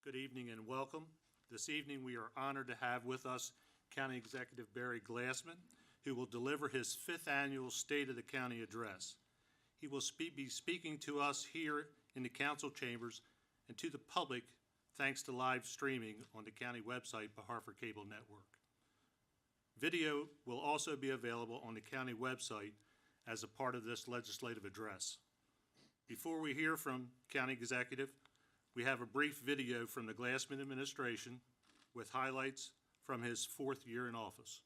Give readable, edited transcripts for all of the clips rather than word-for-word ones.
Good evening and welcome. This evening we are honored to have with us County Executive Barry Glassman, who will deliver his 5th annual State of the County Address. He will be speaking to us here in the council chambers and to the public thanks to live streaming on the county website by Harford Cable Network. Video will also be available on the county website as a part of this legislative address. Before we hear from County Executive, we have a brief video from the Glassman administration with highlights from his 4th year in office.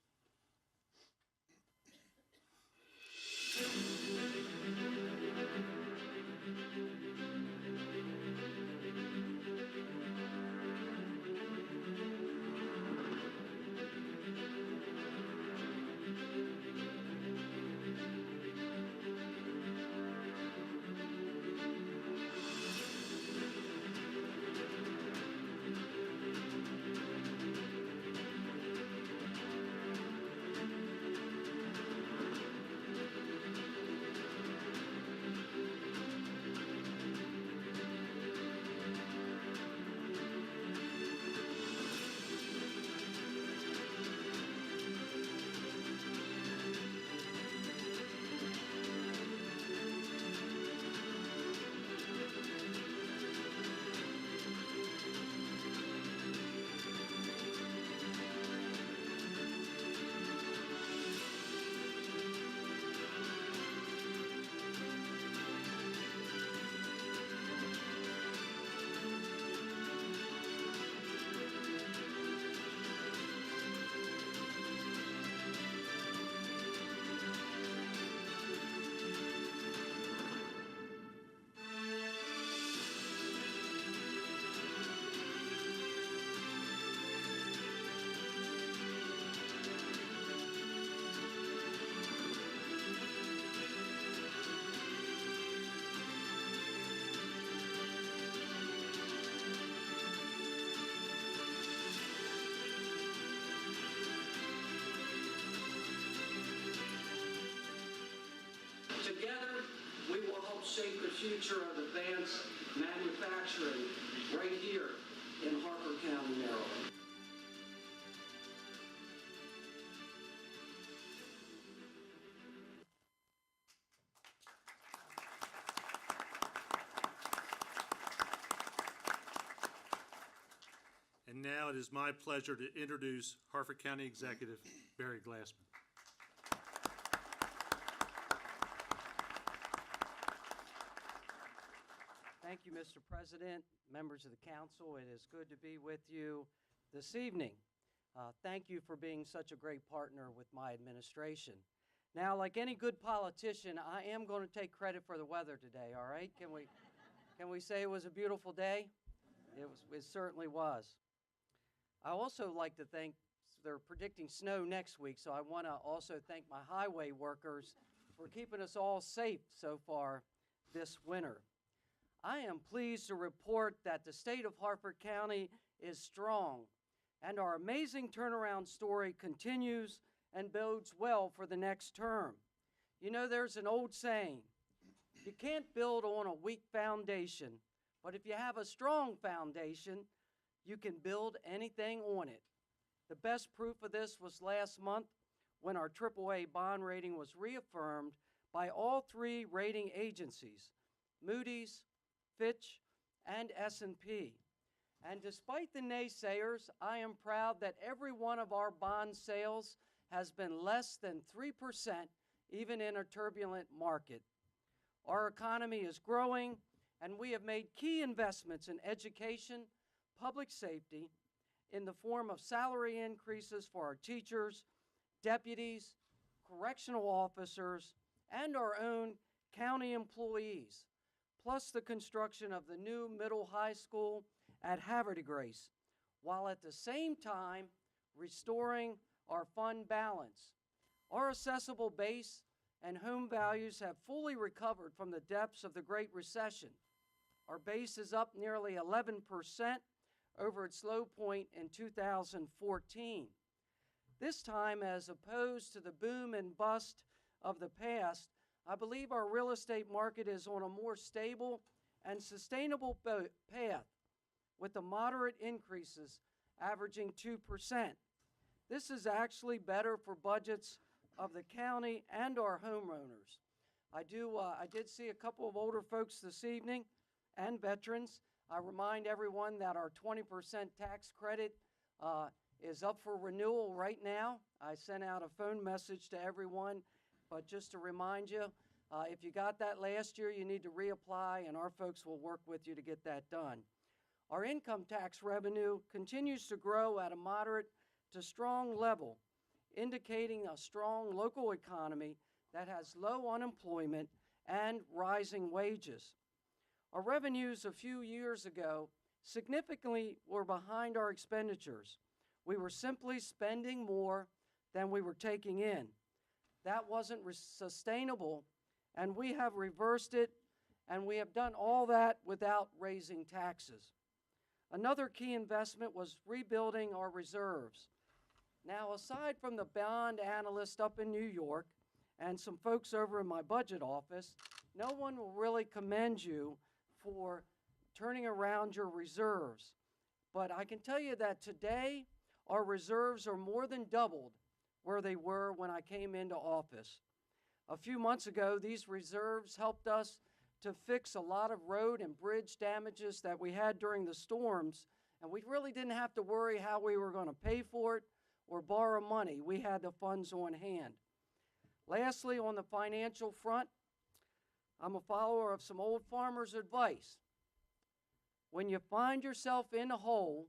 Together, we will help shape the future of advanced manufacturing right here in Harford County, Maryland. And now it is my pleasure to introduce Harford County Executive Barry Glassman. Thank you, Mr. President, members of the council. It is good to be with you this evening. Thank you for being such a great partner with my administration. Now, like any good politician, I am going to take credit for the weather today, all right? Can we say it was a beautiful day? It certainly was. I also like to thank, they're predicting snow next week, so I want to also thank my highway workers for keeping us all safe so far this winter. I am pleased to report that the state of Harford County is strong, and our amazing turnaround story continues and bodes well for the next term. You know, there's an old saying, you can't build on a weak foundation, but if you have a strong foundation, you can build anything on it. The best proof of this was last month when our AAA bond rating was reaffirmed by all 3 rating agencies, Moody's, Fitch, and S&P. And despite the naysayers, I am proud that every one of our bond sales has been less than 3%, even in a turbulent market. Our economy is growing, and we have made key investments in education, public safety, in the form of salary increases for our teachers, deputies, correctional officers, and our own county employees, plus the construction of the new middle high school at Harford, while at the same time restoring our fund balance. Our assessable base and home values have fully recovered from the depths of the Great Recession. Our base is up nearly 11% over its low point in 2014. This time, as opposed to the boom and bust of the past, I believe our real estate market is on a more stable and sustainable path, with the moderate increases averaging 2%. This is actually better for budgets of the county and our homeowners. I did see a couple of older folks this evening and veterans. I remind everyone that our 20% tax credit is up for renewal right now. I sent out a phone message to everyone, but just to remind you, if you got that last year, you need to reapply, and our folks will work with you to get that done. Our income tax revenue continues to grow at a moderate to strong level, indicating a strong local economy that has low unemployment and rising wages. Our revenues a few years ago significantly were behind our expenditures. We were simply spending more than we were taking in. That wasn't sustainable, and we have reversed it, and we have done all that without raising taxes. Another key investment was rebuilding our reserves. Now, aside from the bond analyst up in New York and some folks over in my budget office, no one will really commend you for turning around your reserves. But I can tell you that today, our reserves are more than doubled where they were when I came into office. A few months ago, these reserves helped us to fix a lot of road and bridge damages that we had during the storms, and we really didn't have to worry how we were going to pay for it or borrow money. We had the funds on hand. Lastly, on the financial front, I'm a follower of some old farmers' advice. When you find yourself in a hole,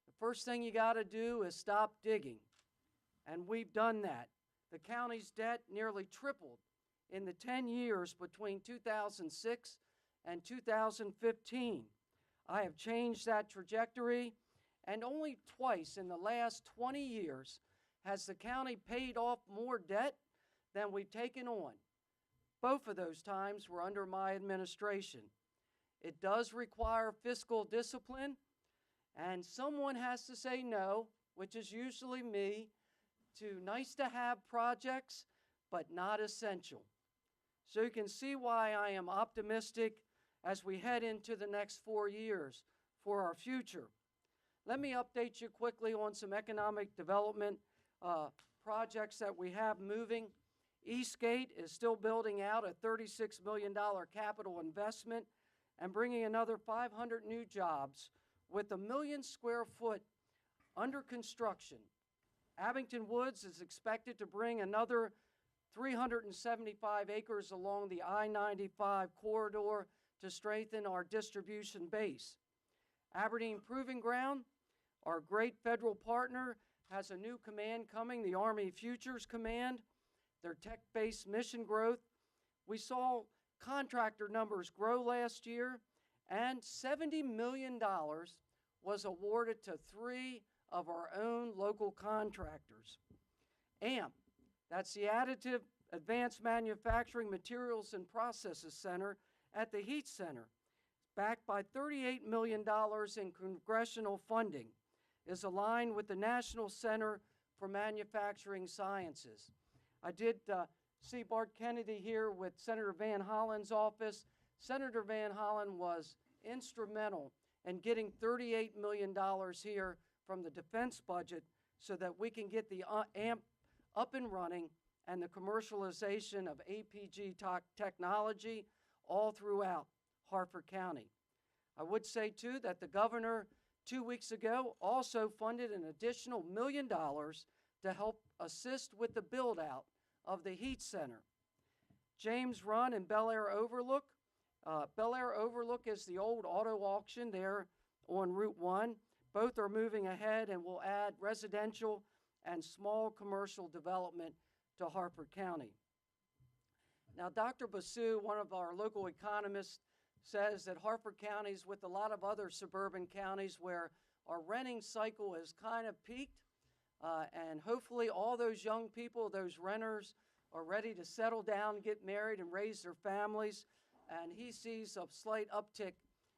the first thing you got to do is stop digging. And we've done that. The county's debt nearly tripled in the 10 years between 2006 and 2015. I have changed that trajectory, and only twice in the last 20 years has the county paid off more debt than we've taken on. Both of those times were under my administration. It does require fiscal discipline, and someone has to say no, which is usually me, to nice-to-have projects, but not essential. So you can see why I am optimistic as we head into the next 4 years for our future. Let me update you quickly on some economic development projects that we have moving. Eastgate is still building out a $36 million capital investment and bringing another 500 new jobs with 1 million square foot under construction. Abington Woods is expected to bring another 375 acres along the I-95 corridor to strengthen our distribution base. Aberdeen Proving Ground, our great federal partner, has a new command coming, the Army Futures Command, their tech-based mission growth. We saw contractor numbers grow last year, and $70 million was awarded to 3 of our own local contractors. AMP, that's the Additive Advanced Manufacturing Materials and Processes Center at the Heat Center, backed by $38 million in congressional funding, is aligned with the National Center for Manufacturing Sciences. I did see Bart Kennedy here with Senator Van Hollen's office. Senator Van Hollen was instrumental in getting $38 million here from the defense budget so that we can get the AMP up and running and the commercialization of APG technology all throughout Harford County. I would say, too, that the governor 2 weeks ago also funded an additional $1 million to help assist with the build-out of the Heat Center. James Run and Bel Air Overlook. Bel Air Overlook is the old auto auction there on Route 1. Both are moving ahead and will add residential and small commercial development to Harford County. Now, Dr. Basu, one of our local economists, says that Harford County is with a lot of other suburban counties where our renting cycle is kind of peaked, and hopefully all those young people, those renters, are ready to settle down, get married, and raise their families, and he sees a slight uptick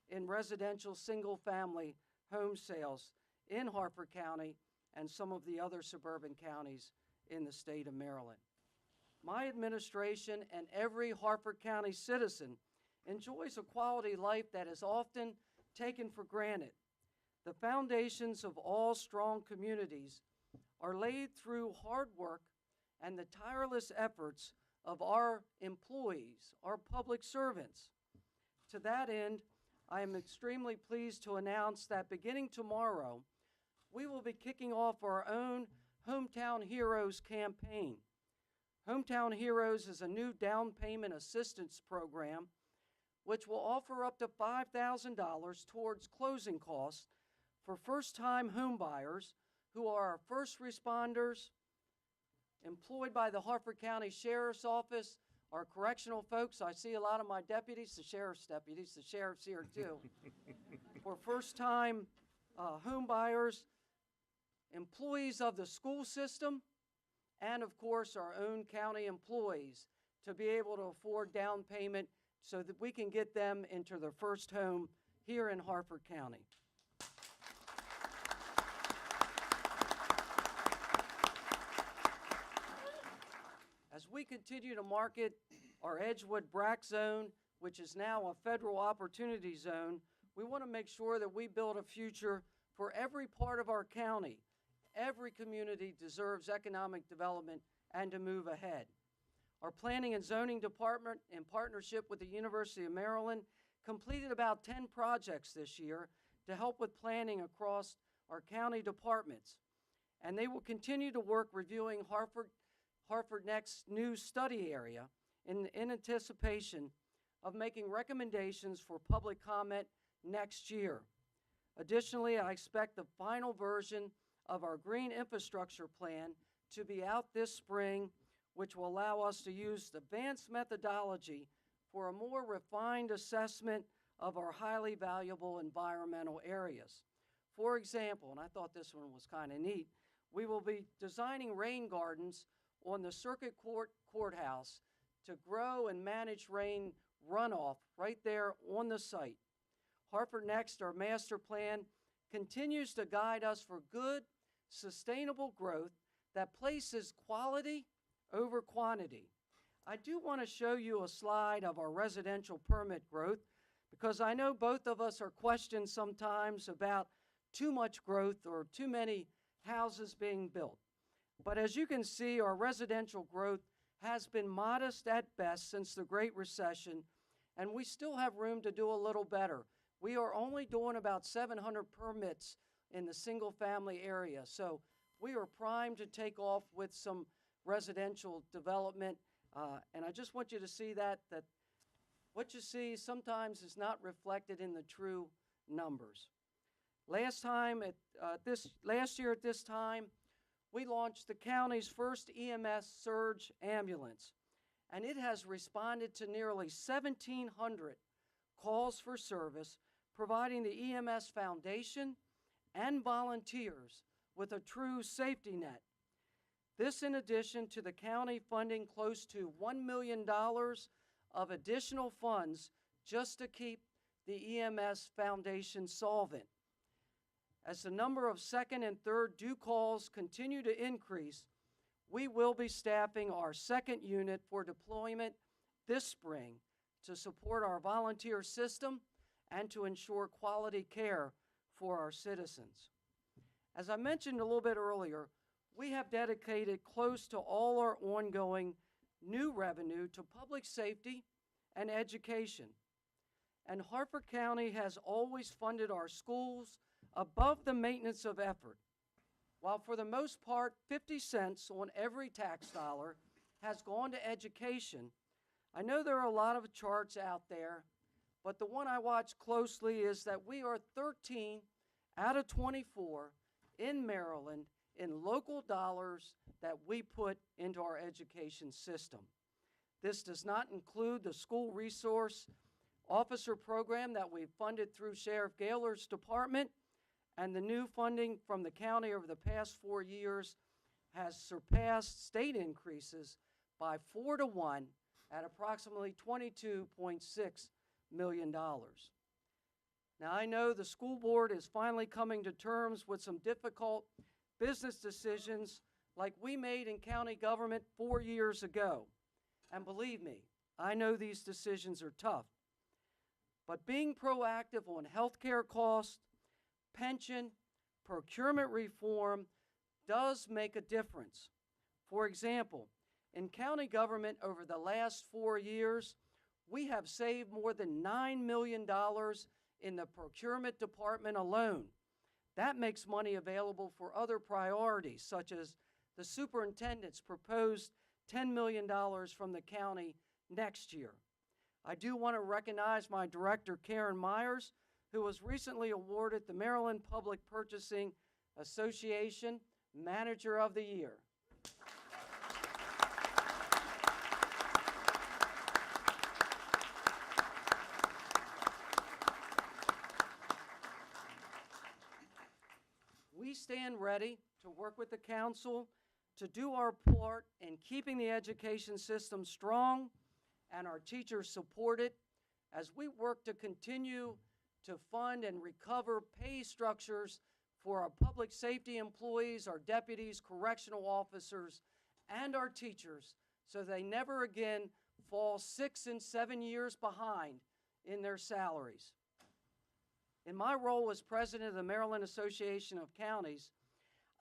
in residential single-family home sales in Harford County and some of the other suburban counties in the state of Maryland. My administration and every Harford County citizen enjoys a quality life that is often taken for granted. The foundations of all strong communities are laid through hard work and the tireless efforts of our employees, our public servants. To that end, I am extremely pleased to announce that beginning tomorrow, we will be kicking off our own Hometown Heroes campaign. Hometown Heroes is a new down payment assistance program which will offer up to $5,000 towards closing costs for first-time homebuyers who are our first responders, employed by the Harford County Sheriff's Office, our correctional folks. I see a lot of my deputies, the sheriff's here too. For first-time homebuyers, employees of the school system, and of course our own county employees to be able to afford down payment so that we can get them into their first home here in Harford County. As we continue to market our Edgewood BRAC zone, which is now a federal opportunity zone, we want to make sure that we build a future for every part of our county. Every community deserves economic development and to move ahead. Our Planning and Zoning Department, in partnership with the University of Maryland, completed about 10 projects this year to help with planning across our county departments. And they will continue to work reviewing Harford Next new study area in anticipation of making recommendations for public comment next year. Additionally, I expect the final version of our green infrastructure plan to be out this spring, which will allow us to use advanced methodology for a more refined assessment of our highly valuable environmental areas. For example, and I thought this one was kind of neat, we will be designing rain gardens on the Circuit Courthouse to grow and manage rain runoff right there on the site. Harford Next, our master plan, continues to guide us for good, sustainable growth that places quality over quantity. I do want to show you a slide of our residential permit growth because I know both of us are questioned sometimes about too much growth or too many houses being built. But as you can see, our residential growth has been modest at best since the Great Recession, and we still have room to do a little better. We are only doing about 700 permits in the single-family area, so we are primed to take off with some residential development, and I just want you to see that what you see sometimes is not reflected in the true numbers. Last year at this time, we launched the county's first EMS surge ambulance, and it has responded to nearly 1,700 calls for service, providing the EMS Foundation and volunteers with a true safety net. This in addition to the county funding close to $1 million of additional funds just to keep the EMS Foundation solvent. As the number of second and third due calls continue to increase, we will be staffing our second unit for deployment this spring to support our volunteer system and to ensure quality care for our citizens. As I mentioned a little bit earlier, we have dedicated close to all our ongoing new revenue to public safety and education. And Harford County has always funded our schools above the maintenance of effort. While for the most part, 50 cents on every tax dollar has gone to education, I know there are a lot of charts out there, but the one I watch closely is that we are 13 out of 24 in Maryland in local dollars that we put into our education system. This does not include the school resource officer program that we've funded through Sheriff Gaylor's department, and the new funding from the county over the past 4 years has surpassed state increases by 4 to 1 at approximately $22.6 million. Now, I know the school board is finally coming to terms with some difficult business decisions like we made in county government 4 years ago. And believe me, I know these decisions are tough. But being proactive on health care costs, pension, procurement reform does make a difference. For example, in county government over the last 4 years, we have saved more than $9 million in the procurement department alone. That makes money available for other priorities, such as the superintendent's proposed $10 million from the county next year. I do want to recognize my director, Karen Myers, who was recently awarded the Maryland Public Purchasing Association Manager of the Year. We stand ready to work with the council to do our part in keeping the education system strong and our teachers supported as we work to continue to fund and recover pay structures for our public safety employees, our deputies, correctional officers, and our teachers so they never again fall 6 and 7 years behind in their salaries. In my role as president of the Maryland Association of Counties,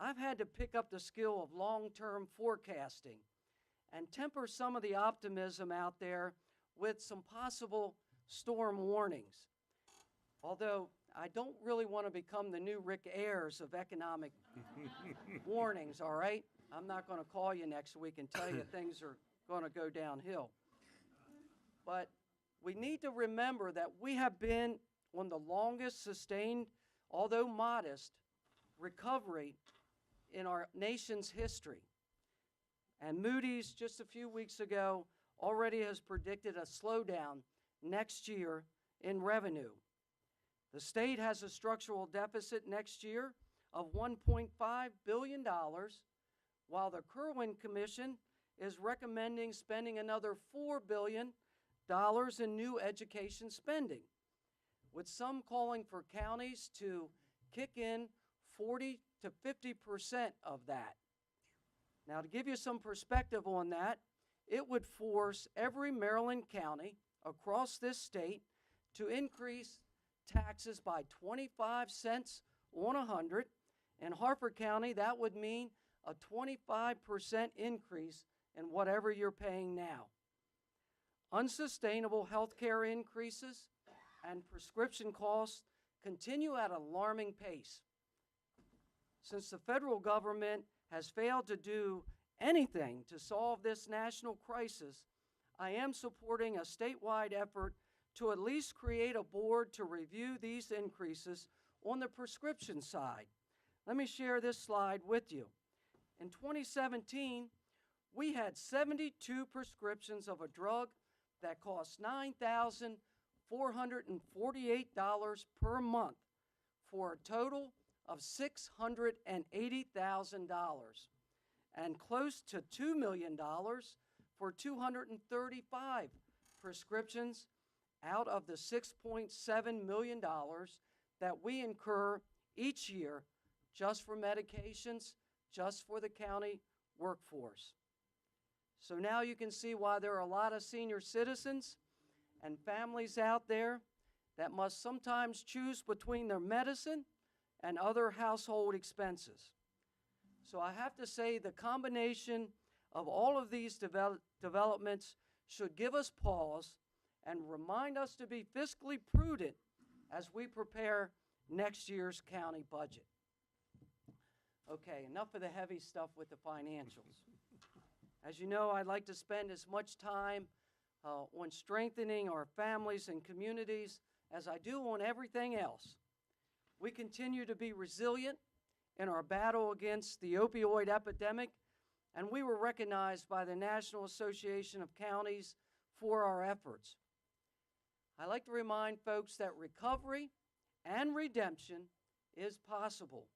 I've had to pick up the skill of long-term forecasting and temper some of the optimism out there with some possible storm warnings. Although I don't really want to become the new Rick Ayers of economic warnings, all right? I'm not going to call you next week and tell you things are going to go downhill. But we need to remember that we have been on the longest sustained, although modest, recovery in our nation's history. And Moody's, just a few weeks ago, already has predicted a slowdown next year in revenue. The state has a structural deficit next year of $1.5 billion, while the Kerwin Commission is recommending spending another $4 billion in new education spending, with some calling for counties to kick in 40 to 50% of that. Now, to give you some perspective on that, it would force every Maryland county across this state to increase taxes by 25 cents on 100. In Harford County, that would mean a 25% increase in whatever you're paying now. Unsustainable health care increases and prescription costs continue at an alarming pace. Since the federal government has failed to do anything to solve this national crisis, I am supporting a statewide effort to at least create a board to review these increases on the prescription side. Let me share this slide with you. In 2017, we had 72 prescriptions of a drug that cost $9,448 per month for a total of $680,000 and close to $2 million for 235 prescriptions out of the $6.7 million that we incur each year just for medications, just for the county workforce. So now you can see why there are a lot of senior citizens and families out there that must sometimes choose between their medicine and other household expenses. So I have to say the combination of all of these developments should give us pause and remind us to be fiscally prudent as we prepare next year's county budget. Okay, enough of the heavy stuff with the financials. As you know, I'd like to spend as much time on strengthening our families and communities as I do on everything else. We continue to be resilient in our battle against the opioid epidemic, and we were recognized by the National Association of Counties for our efforts. I like to remind folks that recovery and redemption is possible.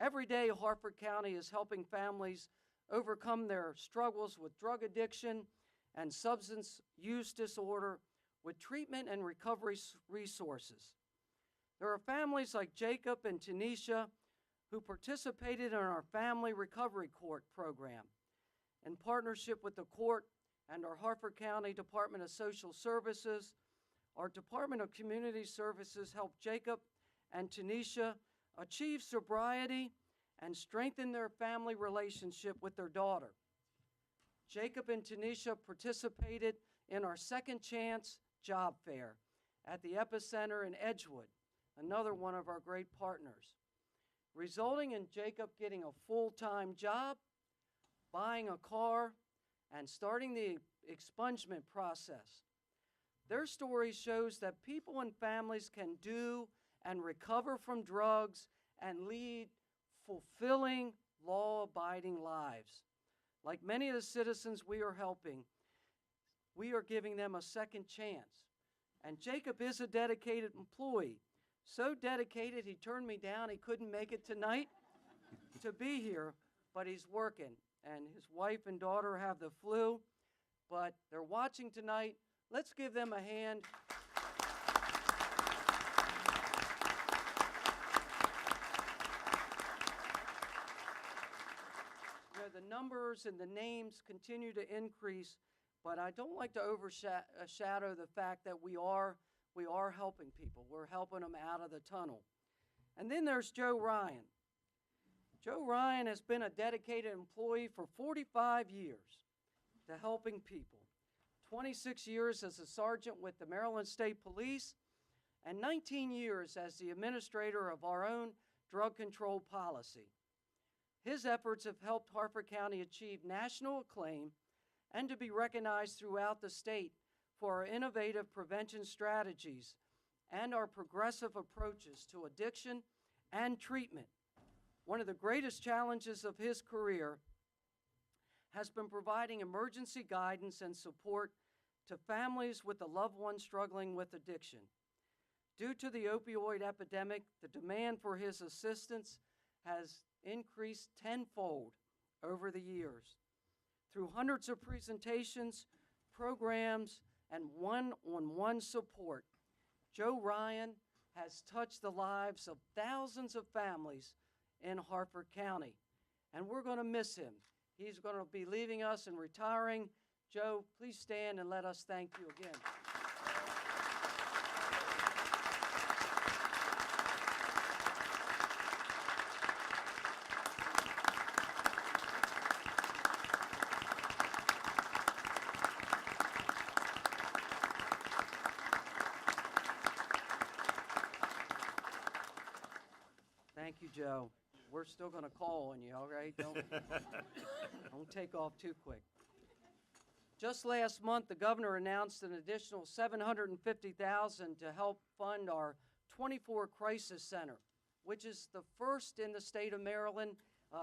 Every day, Harford County is helping families overcome their struggles with drug addiction and substance use disorder with treatment and recovery resources. There are families like Jacob and Tanisha who participated in our Family Recovery Court program. In partnership with the court and our Harford County Department of Social Services, our Department of Community Services helped Jacob and Tanisha achieve sobriety, and strengthen their family relationship with their daughter. Jacob and Tanisha participated in our Second Chance Job Fair at the Epicenter in Edgewood, another one of our great partners, resulting in Jacob getting a full-time job, buying a car, and starting the expungement process. Their story shows that people and families can do and recover from drugs and lead fulfilling, law-abiding lives. Like many of the citizens we are helping, we are giving them a second chance. And Jacob is a dedicated employee. So dedicated, he turned me down. He couldn't make it tonight to be here, but he's working. And his wife and daughter have the flu, but they're watching tonight. Let's give them a hand. You know, the numbers and the names continue to increase, but I don't like to overshadow the fact that we are helping people. We're helping them out of the tunnel. And then there's Joe Ryan. Joe Ryan has been a dedicated employee for 45 years to helping people. 26 years as a sergeant with the Maryland State Police, and 19 years as the administrator of our own drug control policy. His efforts have helped Harford County achieve national acclaim and to be recognized throughout the state for our innovative prevention strategies and our progressive approaches to addiction and treatment. One of the greatest challenges of his career has been providing emergency guidance and support to families with a loved one struggling with addiction. Due to the opioid epidemic, the demand for his assistance has increased tenfold over the years. Through hundreds of presentations, programs, and one-on-one support, Joe Ryan has touched the lives of thousands of families in Harford County, and we're going to miss him. He's going to be leaving us and retiring. Joe, please stand and let us thank you again. Thank you, Joe. We're still going to call on you, all right? Don't take off too quick. Just last month, the governor announced an additional $750,000 to help fund our 24 Crisis Center, which is the first in the state of Maryland.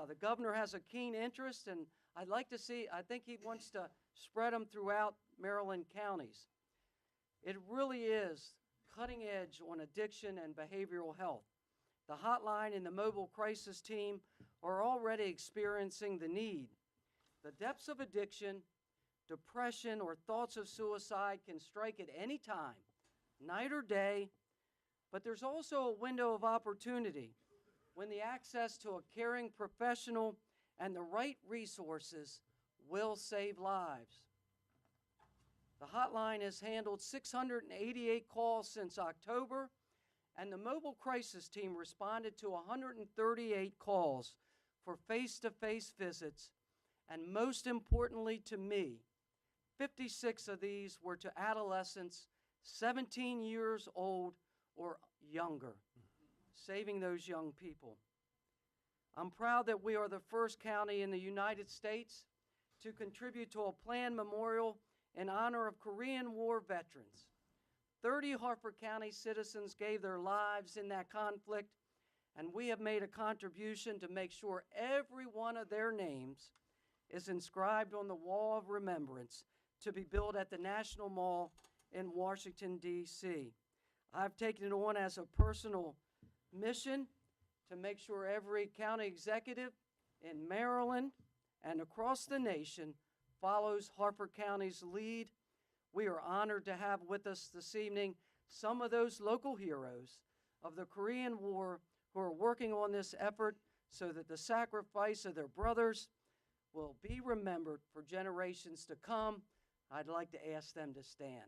The governor has a keen interest, and I think he wants to spread them throughout Maryland counties. It really is cutting edge on addiction and behavioral health. The hotline and the mobile crisis team are already experiencing the need. The depths of addiction, depression, or thoughts of suicide can strike at any time, night or day, but there's also a window of opportunity when the access to a caring professional and the right resources will save lives. The hotline has handled 688 calls since October, and the mobile crisis team responded to 138 calls for face-to-face visits, and most importantly to me, 56 of these were to adolescents 17 years old or younger, saving those young people. I'm proud that we are the first county in the United States to contribute to a planned memorial in honor of Korean War veterans. 30 Harford County citizens gave their lives in that conflict, and we have made a contribution to make sure every one of their names is inscribed on the Wall of Remembrance to be built at the National Mall in Washington, D.C. I've taken it on as a personal mission to make sure every county executive in Maryland and across the nation follows Harford County's lead. We are honored to have with us this evening some of those local heroes of the Korean War who are working on this effort so that the sacrifice of their brothers will be remembered for generations to come. I'd like to ask them to stand.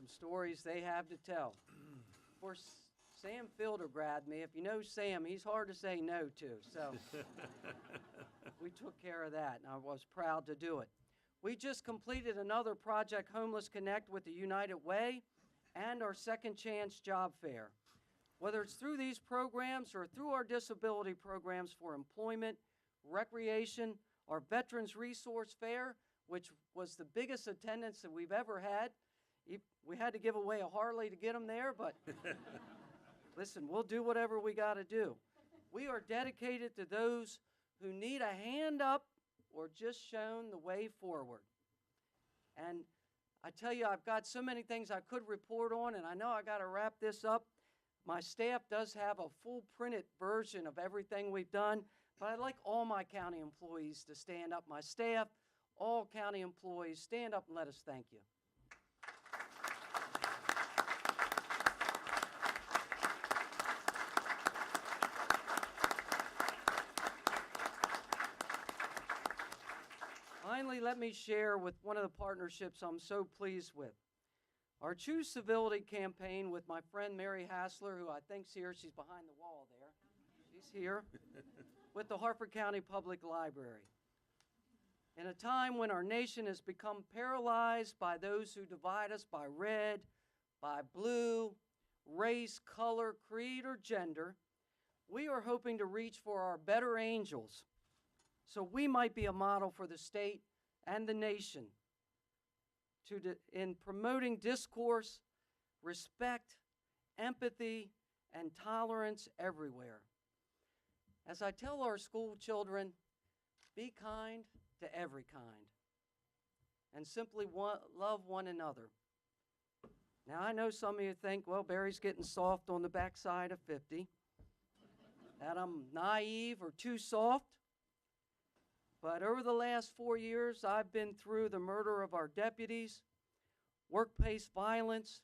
some stories they have to tell. Of course, Sam Fielder grabbed me. If you know Sam, he's hard to say no to, so we took care of that, and I was proud to do it. We just completed another Project Homeless Connect with the United Way and our Second Chance Job Fair. Whether it's through these programs or through our disability programs for employment, recreation, our Veterans Resource Fair, which was the biggest attendance that we've ever had. We had to give away a Harley to get them there, but listen, we'll do whatever we got to do. We are dedicated to those who need a hand up or just shown the way forward. And I tell you, I've got so many things I could report on, and I know I got to wrap this up. My staff does have a full printed version of everything we've done, but I'd like all my county employees to stand up. My staff, all county employees, stand up and let us thank you. Finally, let me share with one of the partnerships I'm so pleased with. Our Choose Civility campaign with my friend Mary Hassler, who I think's here. She's behind the wall there. She's here. With the Harford County Public Library. In a time when our nation has become paralyzed by those who divide us by red, by blue, race, color, creed, or gender, we are hoping to reach for our better angels so we might be a model for the state and the nation in promoting discourse, respect, empathy, and tolerance everywhere. As I tell our school children, be kind to every kind and simply love one another. Now, I know some of you think, well, Barry's getting soft on the backside of 50, that I'm naive or too soft. But over the last 4 years, I've been through the murder of our deputies, workplace violence,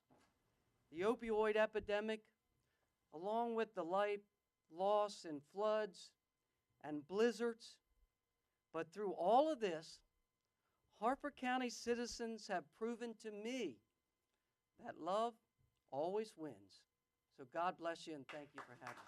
the opioid epidemic, along with the life loss and floods and blizzards. But through all of this, Harford County citizens have proven to me that love always wins. So God bless you and thank you for having me.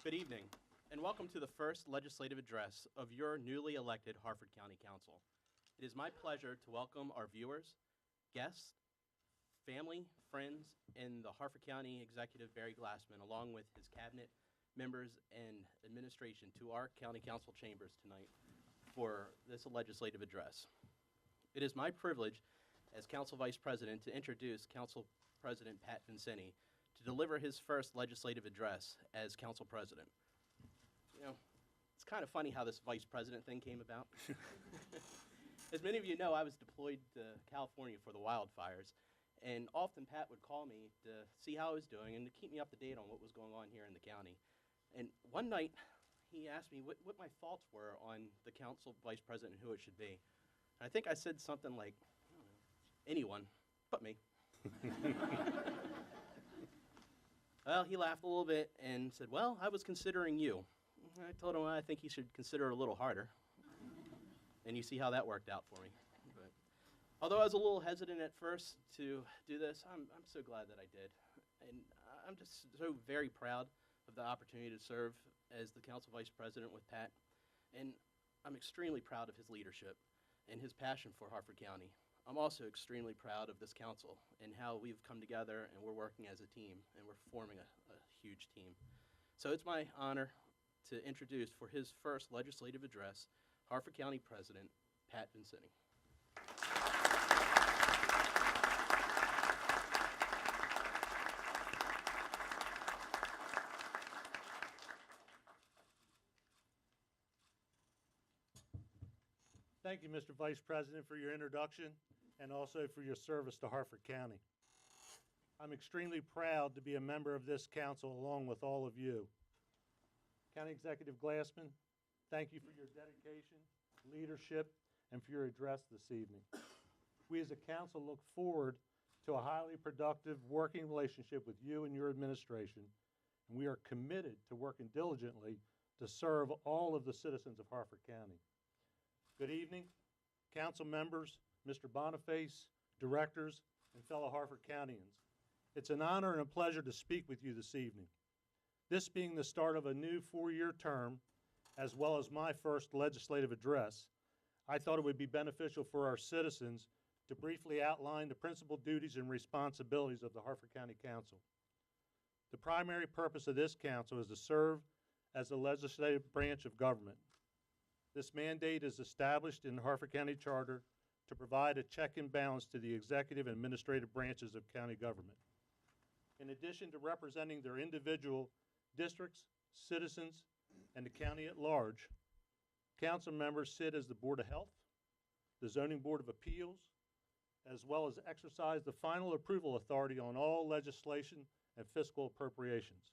Good evening, and welcome to the first legislative address of your newly elected Harford County Council. It is my pleasure to welcome our viewers, guests, family, friends, and the Harford County Executive Barry Glassman, along with his cabinet members and administration, to our County Council chambers tonight for this legislative address. It is my privilege as Council Vice President to introduce Council President Pat Vincenti to deliver his first legislative address as council president. You know, it's kind of funny how this vice president thing came about. As many of you know, I was deployed to California for the wildfires, and often Pat would call me to see how I was doing and to keep me up to date on what was going on here in the county. And one night, he asked me what my thoughts were on the council vice president and who it should be. And I think I said something like, I don't know, anyone but me. Well, he laughed a little bit and said, well, I was considering you. I told him I think he should consider it a little harder. And you see how that worked out for me. But although I was a little hesitant at first to do this, I'm so glad that I did. And I'm just so very proud of the opportunity to serve as the council vice president with Pat. And I'm extremely proud of his leadership and his passion for Harford County. I'm also extremely proud of this council and how we've come together and we're working as a team and we're forming a huge team. So it's my honor to introduce for his first legislative address, Harford County President Pat Vincenti. Thank you, Mr. Vice President, for your introduction and also for your service to Harford County. I'm extremely proud to be a member of this council along with all of you. County Executive Glassman, thank you for your dedication, leadership, and for your address this evening. We as a council look forward to a highly productive working relationship with you and your administration, and we are committed to working diligently to serve all of the citizens of Harford County. Good evening, council members, Mr. Boniface, directors, and fellow Harford Countyans. It's an honor and a pleasure to speak with you this evening. This being the start of a new 4-year term, as well as my first legislative address, I thought it would be beneficial for our citizens to briefly outline the principal duties and responsibilities of the Harford County Council. The primary purpose of this council is to serve as the legislative branch of government. This mandate is established in the Harford County Charter to provide a check and balance to the executive and administrative branches of county government. In addition to representing their individual districts, citizens, and the county at large, council members sit as the Board of Health, the Zoning Board of Appeals, as well as exercise the final approval authority on all legislation and fiscal appropriations.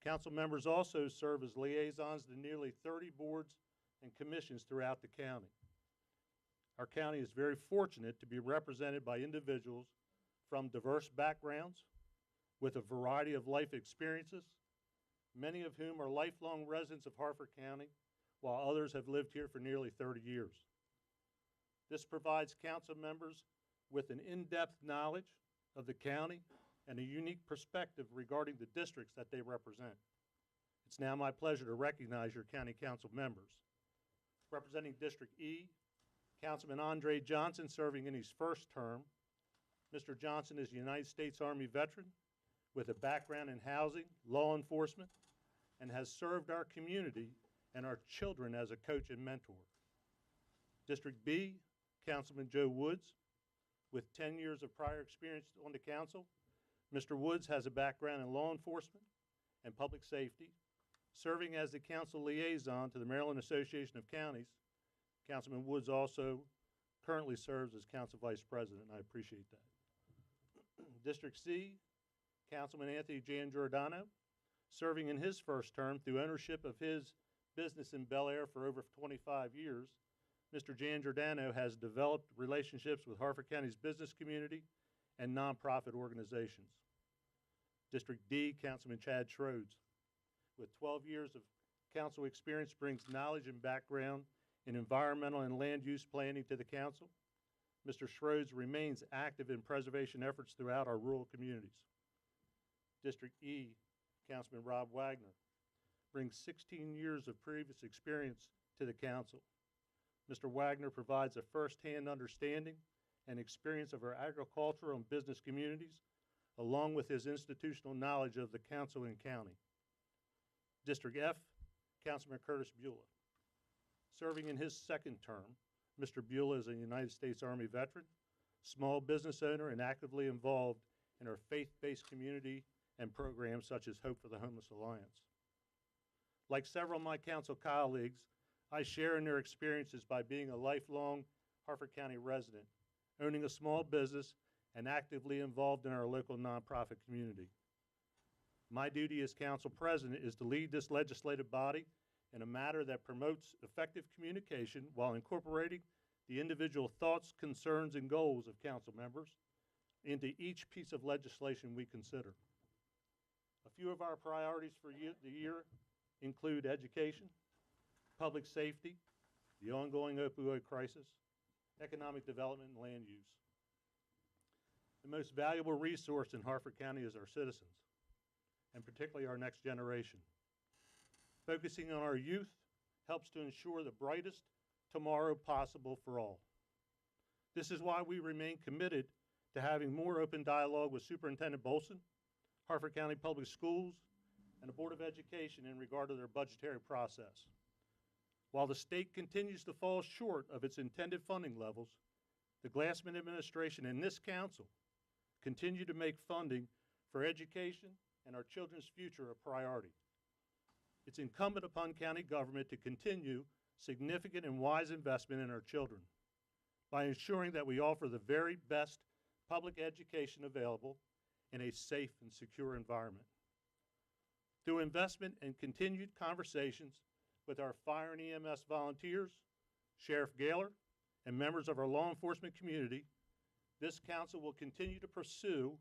Council members also serve as liaisons to nearly 30 boards and commissions throughout the county. Our county is very fortunate to be represented by individuals from diverse backgrounds with a variety of life experiences, many of whom are lifelong residents of Harford County, while others have lived here for nearly 30 years. This provides council members with an in-depth knowledge of the county and a unique perspective regarding the districts that they represent. It's now my pleasure to recognize your county council members. Representing District E, Councilman Andre Johnson, serving in his first term. Mr. Johnson is a United States Army veteran with a background in housing, law enforcement, and has served our community and our children as a coach and mentor. District B, Councilman Joe Woods, with 10 years of prior experience on the council. Mr. Woods has a background in law enforcement and public safety, serving as the council liaison to the Maryland Association of Counties. Councilman Woods also currently serves as council vice president, and I appreciate that. District C, Councilman Anthony Giangiordano, serving in his first term through ownership of his business in Bel Air for over 25 years. Mr. Giangiordano has developed relationships with Harford County's business community and nonprofit organizations. District D, Councilman Chad Schroeds, with 12 years of council experience, brings knowledge and background in environmental and land use planning to the council. Mr. Schroeds remains active in preservation efforts throughout our rural communities. District E, Councilman Rob Wagner, brings 16 years of previous experience to the council. Mr. Wagner provides a first-hand understanding and experience of our agricultural and business communities, along with his institutional knowledge of the council and county. District F, Councilman Curtis Beulah. Serving in his second term, Mr. Beulah is a United States Army veteran, small business owner, and actively involved in our faith-based community and programs such as Hope for the Homeless Alliance. Like several of my council colleagues, I share in their experiences by being a lifelong Harford County resident, owning a small business, and actively involved in our local nonprofit community. My duty as council president is to lead this legislative body in a manner that promotes effective communication while incorporating the individual thoughts, concerns, and goals of council members into each piece of legislation we consider. A few of our priorities for the year include education, public safety, the ongoing opioid crisis, economic development, and land use. The most valuable resource in Harford County is our citizens, and particularly our next generation. Focusing on our youth helps to ensure the brightest tomorrow possible for all. This is why we remain committed to having more open dialogue with Superintendent Bolson, Harford County Public Schools, and the Board of Education in regard to their budgetary process. While the state continues to fall short of its intended funding levels, the Glassman administration and this council continue to make funding for education and our children's future a priority. It's incumbent upon county government to continue significant and wise investment in our children by ensuring that we offer the very best public education available in a safe and secure environment. Through investment and continued conversations with our fire and EMS volunteers, Sheriff Gaylor, and members of our law enforcement community, this council will continue to pursue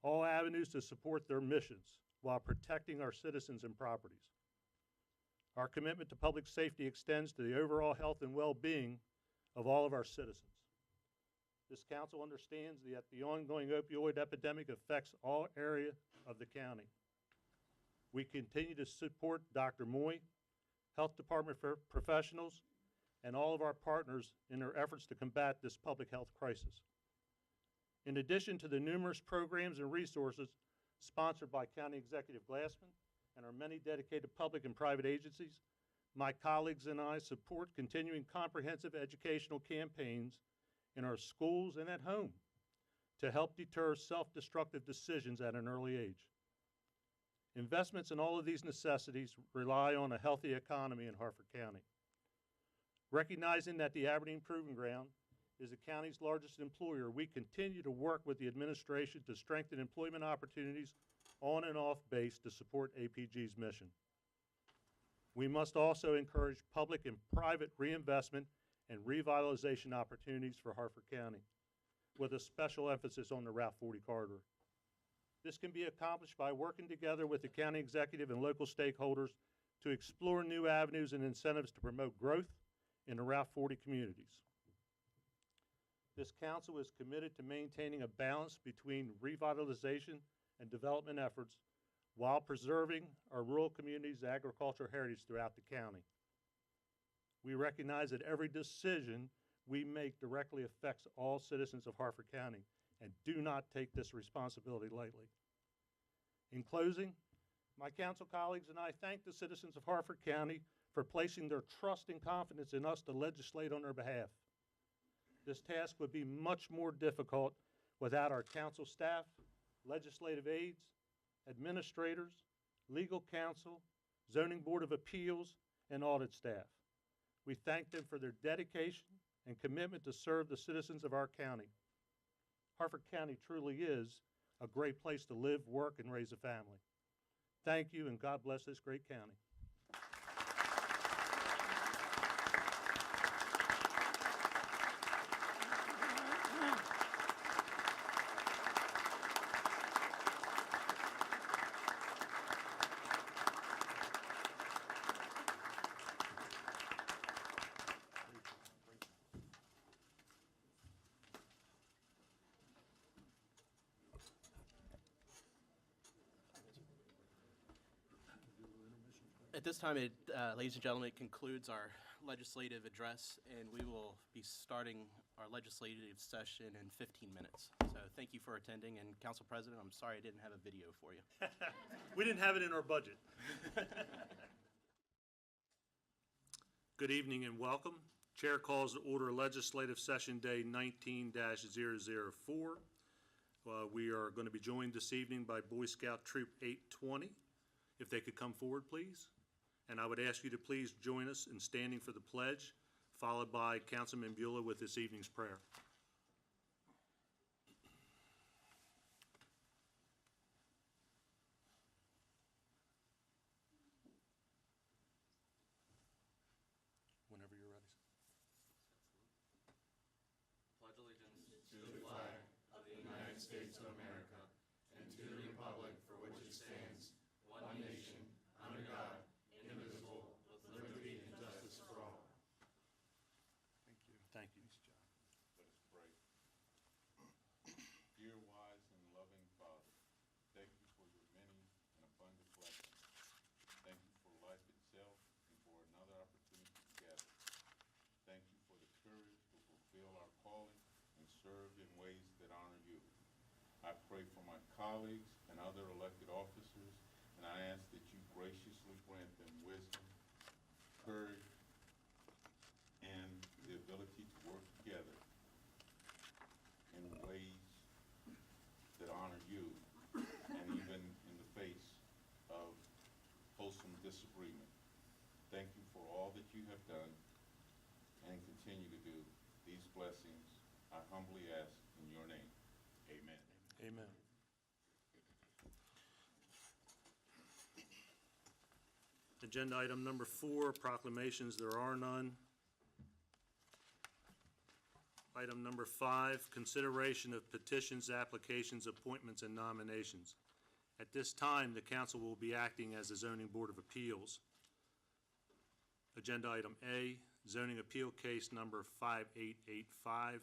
all avenues to support their missions while protecting our citizens and properties. Our commitment to public safety extends to the overall health and well-being of all of our citizens. This council understands that the ongoing opioid epidemic affects all areas of the county. We continue to support Dr. Moy, Health Department professionals, and all of our partners in their efforts to combat this public health crisis. In addition to the numerous programs and resources sponsored by County Executive Glassman and our many dedicated public and private agencies, my colleagues and I support continuing comprehensive educational campaigns in our schools and at home to help deter self-destructive decisions at an early age. Investments in all of these necessities rely on a healthy economy in Harford County. Recognizing that the Aberdeen Proving Ground is the county's largest employer, we continue to work with the administration to strengthen employment opportunities on and off base to support APG's mission. We must also encourage public and private reinvestment and revitalization opportunities for Harford County, with a special emphasis on the Route 40 corridor. This can be accomplished by working together with the county executive and local stakeholders to explore new avenues and incentives to promote growth in the Route 40 communities. This council is committed to maintaining a balance between revitalization and development efforts while preserving our rural communities' agricultural heritage throughout the county. We recognize that every decision we make directly affects all citizens of Harford County and do not take this responsibility lightly. In closing, my council colleagues and I thank the citizens of Harford County for placing their trust and confidence in us to legislate on their behalf. This task would be much more difficult without our council staff, legislative aides, administrators, legal counsel, zoning board of appeals, and audit staff. We thank them for their dedication and commitment to serve the citizens of our county. Harford County truly is a great place to live, work, and raise a family. Thank you, and God bless this great county. At this time, ladies and gentlemen, it concludes our legislative address, and we will be starting our legislative session in 15 minutes. So thank you for attending, and Council President, I'm sorry I didn't have a video for you. We didn't have it in our budget. Good evening and welcome. Chair calls to order Legislative Session Day 19-004. We are going to be joined this evening by Boy Scout Troop 820. If they could come forward, please. And I would ask you to please join us in standing for the pledge, followed by Councilman Beulah with this evening's prayer. Whenever you're ready. Pledge allegiance to the flag of the United States of America and to the republic for which it stands, one nation, under God, indivisible, with liberty and justice for all. Thank you. Let us pray. Dear wise and loving Father, thank you for your many and abundant blessings. Thank you for life itself and for another opportunity together. Thank you for the courage to fulfill our calling and serve in ways that honor you. I pray for my colleagues and other elected officers, and I ask that you graciously grant them wisdom, courage, and the ability to work together in ways that honor you, and even in the face of wholesome disagreement. Thank you for all that you have done, continue to do. These blessings I humbly ask in your name. Amen. Amen. Agenda item number 4, proclamations, there are none. Item number 5, consideration of petitions, applications, appointments, and nominations. At this time, the council will be acting as the Zoning Board of Appeals. Agenda item A, zoning appeal case number 5885,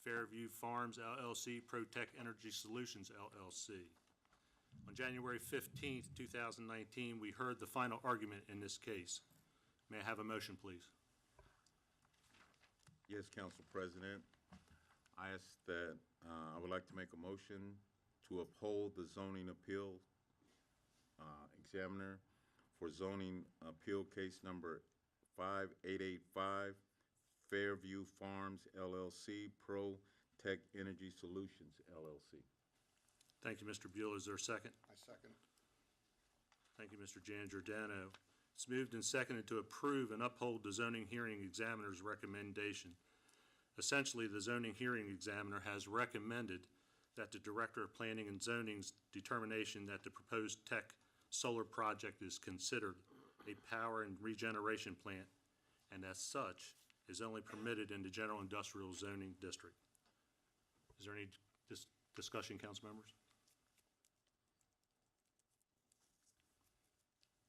Fairview Farms LLC, Protect Energy Solutions LLC. On January 15th, 2019, we heard the final argument in this case. May I have a motion, please? Yes, Council President. I ask that, I would like to make a motion to uphold the zoning appeal examiner for zoning appeal case number 5885, Fairview Farms LLC, Pro Tech Energy Solutions LLC. Thank you, Mr. Buell. Is there a second? I second. Thank you, Mr. Giangiordano. It's moved and seconded to approve and uphold the zoning hearing examiner's recommendation. Essentially, the zoning hearing examiner has recommended that the Director of Planning and Zoning's determination that the proposed tech solar project is considered a power and regeneration plant, and as such, is only permitted in the general industrial zoning district. Is there any discussion, council members?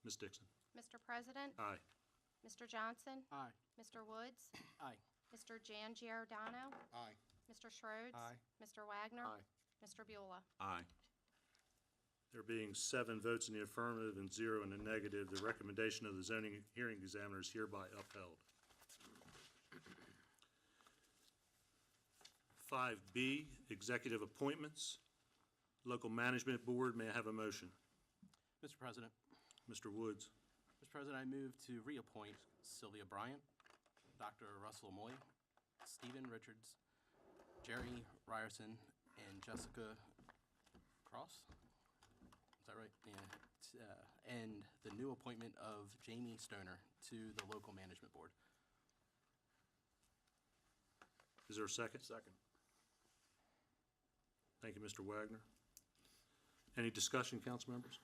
Ms. Dixon? Mr. President? Aye. Mr. Johnson? Aye. Mr. Woods? Aye. Mr. Giangiordano? Aye. Mr. Schroeds? Aye. Mr. Wagner? Aye. Mr. Beulah? Aye. There being 7 votes in the affirmative and 0 in the negative, the recommendation of the zoning hearing examiner is hereby upheld. 5B, executive appointments. Local Management Board, may I have a motion? Mr. President. Mr. Woods. Mr. President, I move to reappoint Sylvia Bryant, Dr. Russell Moy, Stephen Richards, Jerry Ryerson, and Jessica Cross. Is that right? Yeah. And the new appointment of Jamie Stoner to the Local Management Board. Is there a second? Second. Thank you, Mr. Wagner. Any discussion, council members?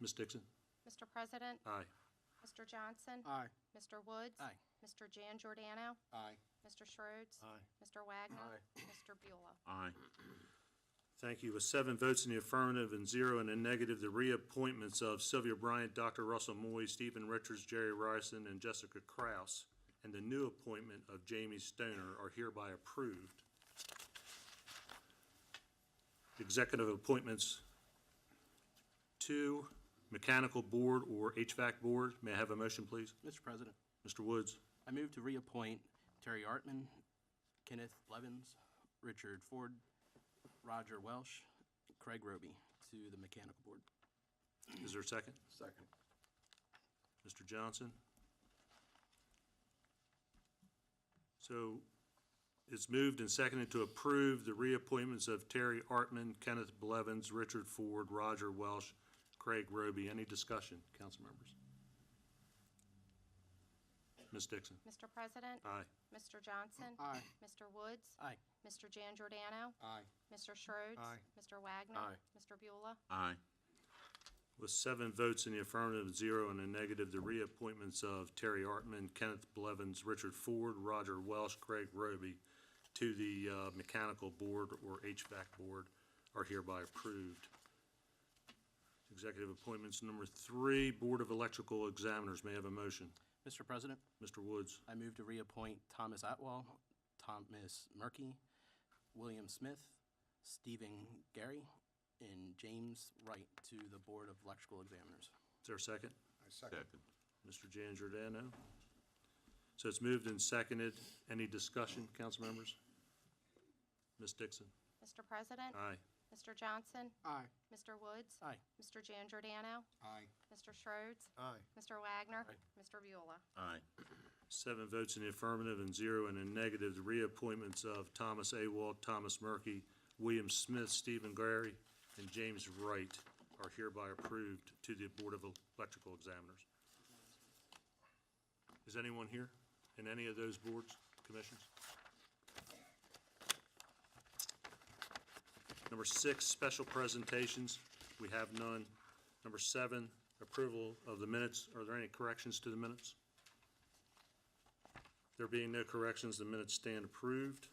Ms. Dixon? Mr. President? Aye. Mr. Johnson? Aye. Mr. Woods? Aye. Mr. Giangiordano? Aye. Mr. Schroeds? Aye. Mr. Wagner? Aye. Mr. Beulah? Aye. Thank you. With 7 votes in the affirmative and 0 in the negative, the reappointments of Sylvia Bryant, Dr. Russell Moy, Stephen Richards, Jerry Ryerson, and Jessica Kraus, and the new appointment of Jamie Stoner are hereby approved. Executive appointments 2, Mechanical Board or HVAC Board. May I have a motion, please? Mr. President, Mr. Woods. I move to reappoint Terry Artman, Kenneth Levins, Richard Ford, Roger Welsh, Craig Roby to the Mechanical Board. Is there a second? Second. Mr. Johnson? So it's moved and seconded to approve the reappointments of Terry Artman, Kenneth Blevins, Richard Ford, Roger Welsh, Craig Roby. Any discussion, council members? Ms. Dixon? Mr. President? Aye. Mr. Johnson? Aye. Mr. Woods? Aye. Mr. Giangiordano? Aye. Mr. Schroeds? Aye. Mr. Wagner? Aye. Mr. Beulah? Aye. With 7 votes in the affirmative, 0 in the negative, the reappointments of Terry Artman, Kenneth Blevins, Richard Ford, Roger Welsh, Craig Roby to the Mechanical Board or HVAC Board are hereby approved. Executive appointments number 3, Board of Electrical Examiners. May I have a motion? Mr. President, Mr. Woods. I move to reappoint Thomas Atwell, Thomas Murky, William Smith, Stephen Gary, and James Wright to the Board of Electrical Examiners. Is there a second? I second. Mr. Giangiordano. So it's moved and seconded. Any discussion, council members? Ms. Dixon? Mr. President? Aye. Mr. Johnson? Aye. Mr. Woods? Aye. Mr. Giangiordano? Aye. Mr. Schroeds? Aye. Mr. Wagner? Aye. Mr. Beulah? Aye. 7 votes in the affirmative and 0 in the negative. The reappointments of Thomas Awald, Thomas Murky, William Smith, Stephen Gary, and James Wright are hereby approved to the Board of Electrical Examiners. Is anyone here? in any of those boards, commissions? Number 6, special presentations. We have none. Number 7, approval of the minutes. Are there any corrections to the minutes? There being no corrections, the minutes stand approved.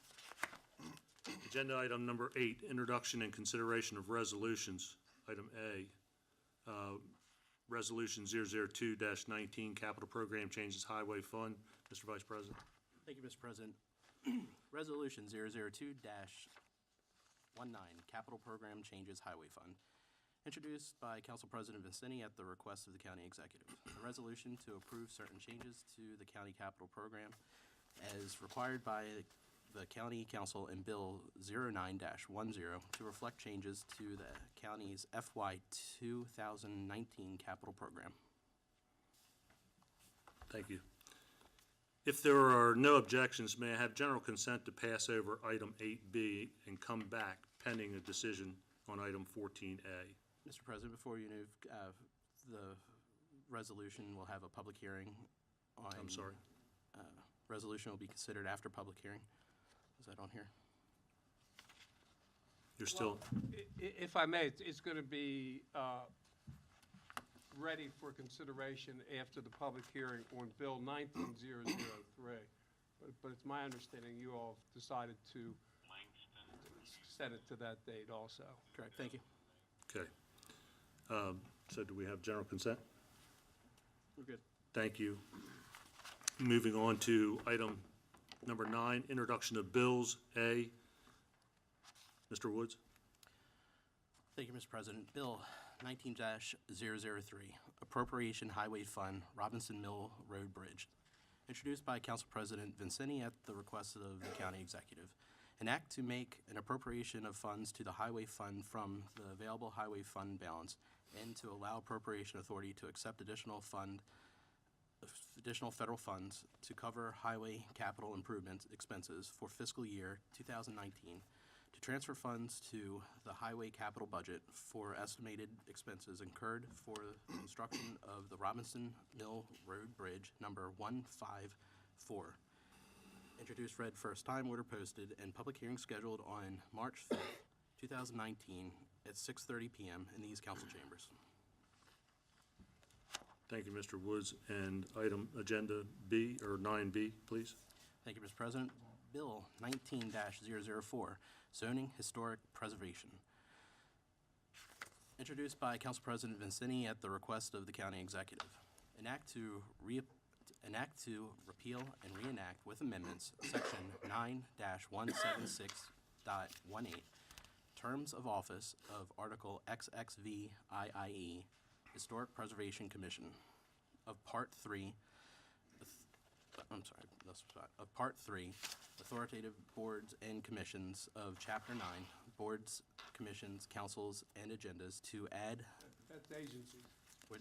Agenda item number 8, introduction and consideration of resolutions. Item A, Resolution 002-19, Capital Program Changes Highway Fund. Mr. Vice President. Thank you, Mr. President. Resolution 002-19, Capital Program Changes Highway Fund. Introduced by Council President Vincini at the request of the County Executive. A resolution to approve certain changes to the County Capital Program as required by the County Council in Bill 09-10 to reflect changes to the county's FY 2019 capital program. Thank you. If there are no objections, may I have general consent to pass over item 8B and come back pending a decision on item 14A? Mr. President, before you move, the resolution will have a public hearing on. I'm sorry. Resolution will be considered after public hearing. Is that on here? You're still, If I may, it's going to be ready for consideration after the public hearing on Bill 19003. But it's my understanding you all decided to set it to that date also. Correct, thank you. okay. So do we have general consent? We're good. Thank you. Moving on to item number 9, introduction of bills. A, Mr. Woods. Thank you, Mr. President. Bill 19-003, Appropriation Highway Fund, Robinson Mill Road Bridge. Introduced by Council President Vincini at the request of the County Executive. An act to make an appropriation of funds to the Highway Fund from the available Highway Fund balance and to allow appropriation authority to accept additional federal funds to cover highway capital improvement expenses for fiscal year 2019, to transfer funds to the highway capital budget for estimated expenses incurred for the construction of the Robinson Mill Road Bridge number 154. Introduced, read, first time, order posted, and public hearing scheduled on March 5th, 2019 at 6:30 p.m. in these council chambers. Thank you, Mr. Woods. And item agenda B, or 9B, please. Thank you, Mr. President. Bill 19-004, Zoning Historic Preservation. Introduced by Council President Vincini at the request of the County Executive. An act to repeal and reenact with amendments Section 9-176.18, Terms of Office of Article XXVIIE, Historic Preservation Commission, of Part 3, of Part 3, Authoritative Boards and Commissions of Chapter 9, Boards, Commissions, Councils, and Agendas to add, That's agencies. where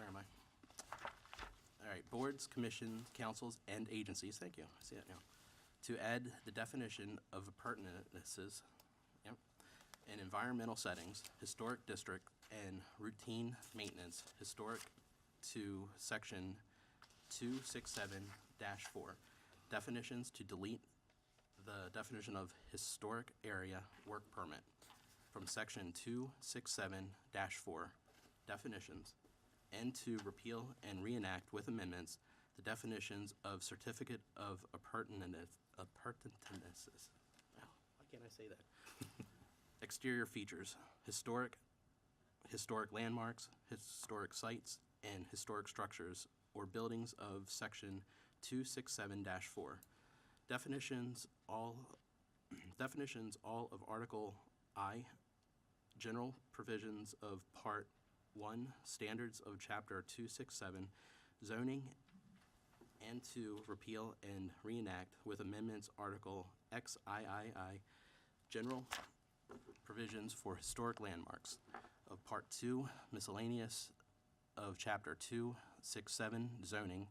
am I? All right, boards, commissions, councils, and agencies, thank you, I see that now. To add the definition of appurtenances, yep, in environmental settings, historic district, and routine maintenance, historic to section 267-4. Definitions to delete the definition of historic area work permit from section 267-4. Definitions, and to repeal and reenact with amendments the definitions of certificate of appurtenances. Wow, why can't I say that? Exterior features, historic landmarks, historic sites, and historic structures or buildings of section 267-4. Definitions all of Article I, general provisions of Part 1, standards of Chapter 267, zoning, and to repeal and reenact with amendments Article XIII, general provisions for historic landmarks of Part 2, miscellaneous of Chapter 267, zoning,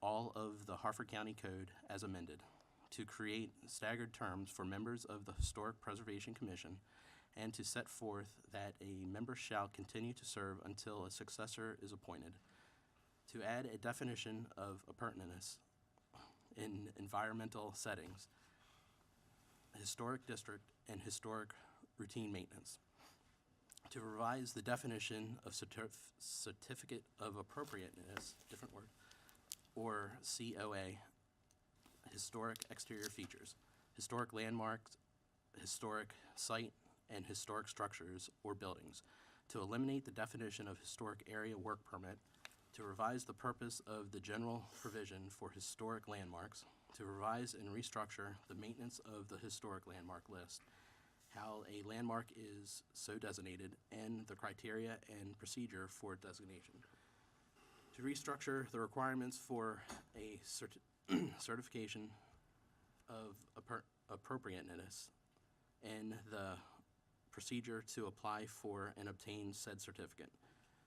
all of the Harford County Code as amended, to create staggered terms for members of the Historic Preservation Commission, and to set forth that a member shall continue to serve until a successor is appointed, to add a definition of appurtenance in environmental settings, historic district, and historic routine maintenance. To revise the definition of certificate of appropriateness, different word, or COA, historic exterior features, historic landmarks, historic site, and historic structures or buildings. To eliminate the definition of historic area work permit, to revise the purpose of the general provision for historic landmarks, to revise and restructure the maintenance of the historic landmark list, how a landmark is so designated, and the criteria and procedure for designation. To restructure the requirements for a certification of appropriateness and the procedure to apply for and obtain said certificate.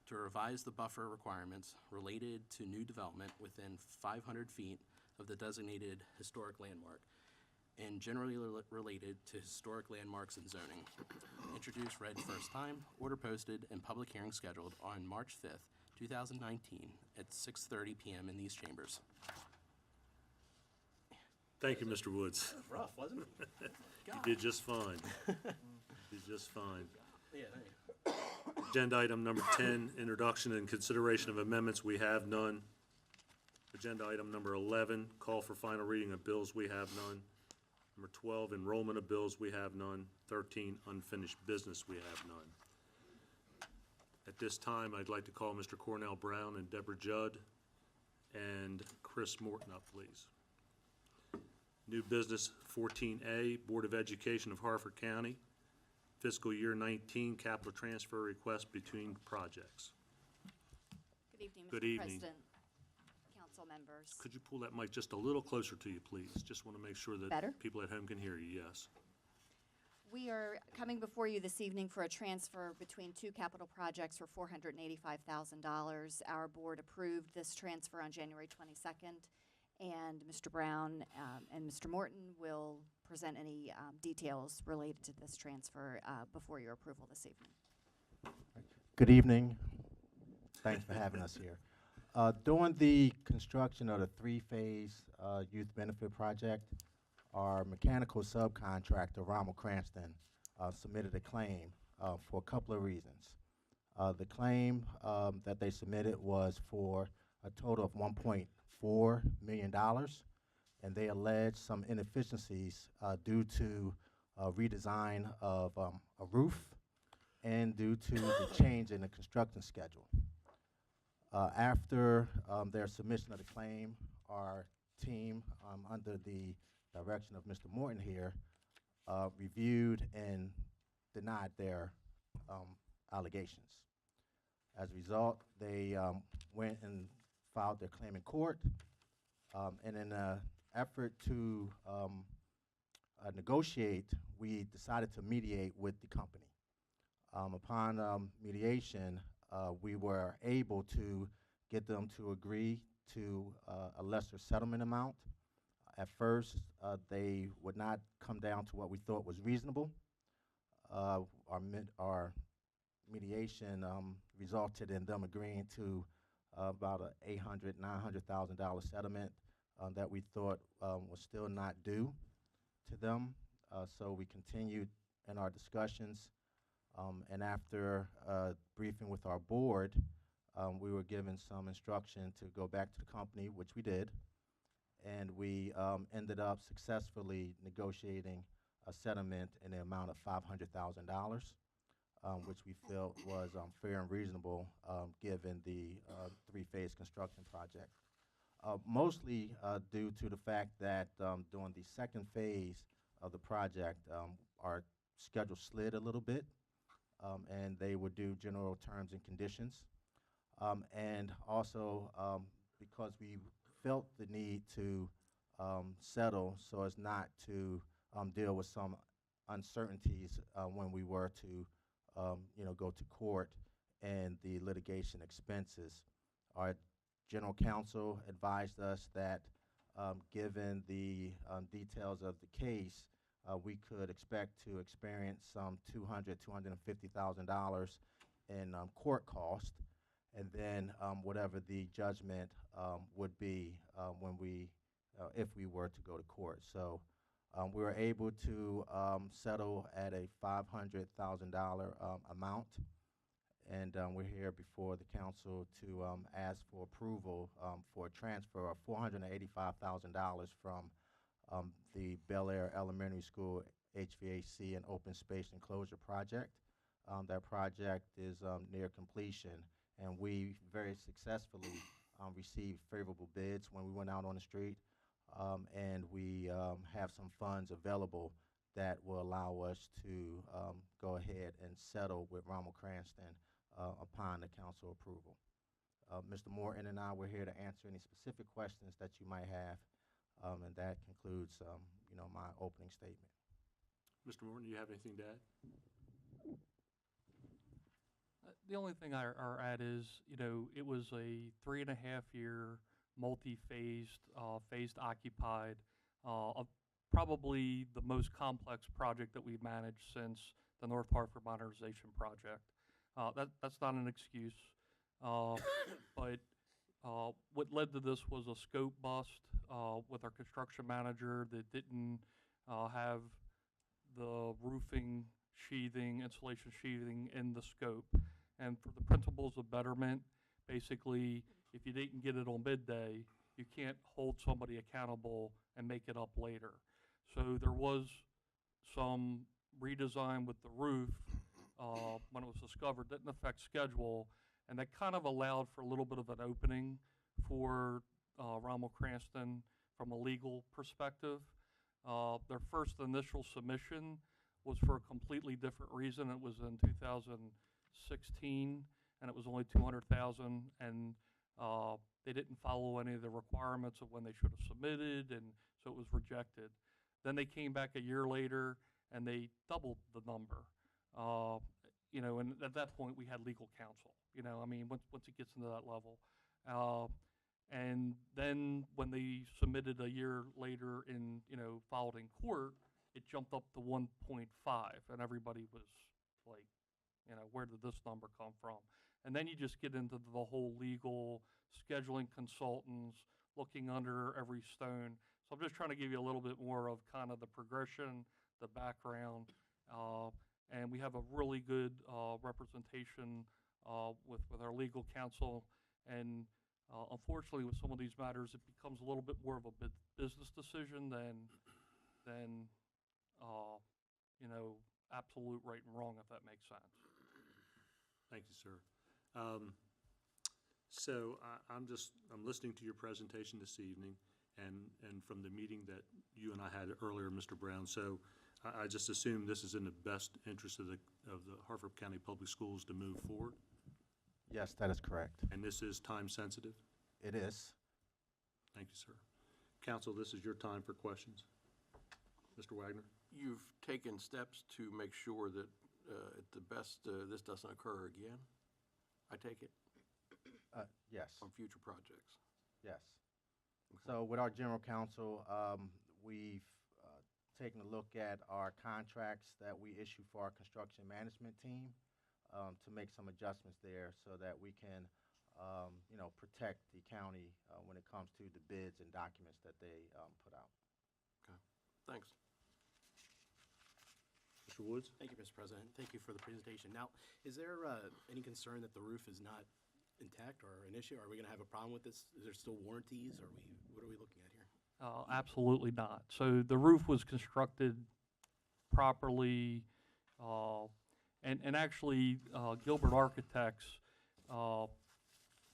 To revise the buffer requirements related to new development within 500 feet of the designated historic landmark and generally related to historic landmarks and zoning. Introduced, read first time, order posted, and public hearing scheduled on March 5th, 2019 at 6:30 p.m. in these chambers. Thank you, Mr. Woods. Rough, wasn't it? You did just fine. You did just fine. Yeah, thank you. Agenda item number 10, introduction and consideration of amendments. We have none. Agenda item number 11, call for final reading of bills. We have none. Number 12, enrollment of bills. We have none. 13, unfinished business. We have none. At this time, I'd like to call Mr. Cornell Brown and Deborah Judd and Chris Morton up, please. New business 14A, Board of Education of Harford County, fiscal year 19 capital transfer request between projects. Good evening, Good Mr. evening. President, council members. Could you pull that mic just a little closer to you, please? Just want to make sure that Better? people at home can hear you, yes. We are coming before you this evening for a transfer between two capital projects for $485,000. Our board approved this transfer on January 22nd, and Mr. Brown and Mr. Morton will present any details related to this transfer before your approval this evening. Good evening. Thanks for having us here. During the construction of the three-phase youth benefit project, our mechanical subcontractor, Rommel Cranston, submitted a claim for a couple of reasons. The claim that they submitted was for a total of $1.4 million, and they alleged some inefficiencies due to redesign of a roof and due to the change in the construction schedule. After their submission of the claim, our team, under the direction of Mr. Morton here, reviewed and denied their allegations. As a result, they went and filed their claim in court, and in an effort to negotiate, we decided to mediate with the company. Upon mediation, we were able to get them to agree to a lesser settlement amount. At first, they would not come down to what we thought was reasonable. Our mediation resulted in them agreeing to about a $800,000, $900,000 settlement that we thought was still not due to them. So we continued in our discussions, and after briefing with our board, we were given some instruction to go back to the company, which we did, and we ended up successfully negotiating a settlement in the amount of $500,000, which we felt was fair and reasonable given the three-phase construction project. Mostly due to the fact that during the second phase of the project, our schedule slid a little bit, and they would do general terms and conditions. And also because we felt the need to settle so as not to deal with some uncertainties when we were to go to court and the litigation expenses. Our general counsel advised us that given the details of the case, we could expect to experience some $250,000 in court cost. and then whatever the judgment would be if we were to go to court. So we were able to settle at a $500,000 amount, and we're here before the council to ask for approval for a transfer of $485,000 from the Bel Air Elementary School HVAC and Open Space Enclosure project. That project is near completion, and we very successfully received favorable bids when we went out on the street, and we have some funds available that will allow us to go ahead and settle with Ronald Cranston upon the council approval. Mr. Morton and I were here to answer any specific questions that you might have, and that concludes my opening statement. Mr. Morton, do you have anything to add? The only thing I'll add is, it was a 3.5-year, multi-phased, phased occupied, probably the most complex project that we've managed since the North Hartford Modernization Project. That's not an excuse, but what led to this was a scope bust with our construction manager that didn't have the roofing sheathing, insulation sheathing in the scope. And for the principles of betterment, basically, if you didn't get it on bid day, you can't hold somebody accountable and make it up later. So there was some redesign with the roof when it was discovered. Didn't affect schedule, and that kind of allowed for a little bit of an opening for Rommel Cranston from a legal perspective. Their first initial submission was for a completely different reason. It was in 2016, and it was only $200,000, and they didn't follow any of the requirements of when they should have submitted, and so it was rejected. Then they came back a year later, and they doubled the number. And at that point, we had legal counsel. Once it gets into that level. And then when they submitted a year later in, filed in court, it jumped up to 1.5, and everybody was like, where did this number come from? And then you just get into the whole legal scheduling consultants, looking under every stone. So I'm just trying to give you a little bit more of kind of the progression, the background, and we have a really good representation with our legal counsel. And unfortunately, with some of these matters, it becomes a little bit more of a business decision than absolute right and wrong, if that makes sense. Thank you, sir. I'm listening to your presentation this evening, and from the meeting that you and I had earlier, Mr. Brown. So I just assume this is in the best interest of the Harford County Public Schools to move forward. Yes, that is correct. And this is time sensitive. It is. Thank you, sir. Council, this is your time for questions. Mr. Wagner. You've taken steps to make sure that at the best this doesn't occur again, I take it? Yes. On future projects? Yes. Okay. So with our general counsel, we've taken a look at our contracts that we issue for our construction management team to make some adjustments there so that we can, protect the county when it comes to the bids and documents that they put out. Okay. Thanks. Mr. Woods. Thank you, Mr. President. Thank you for the presentation. Now, is there any concern that the roof is not intact or an issue? Are we going to have a problem with this? Is there still warranties? What are we looking at here? Absolutely not. So the roof was constructed properly, and actually Gilbert Architects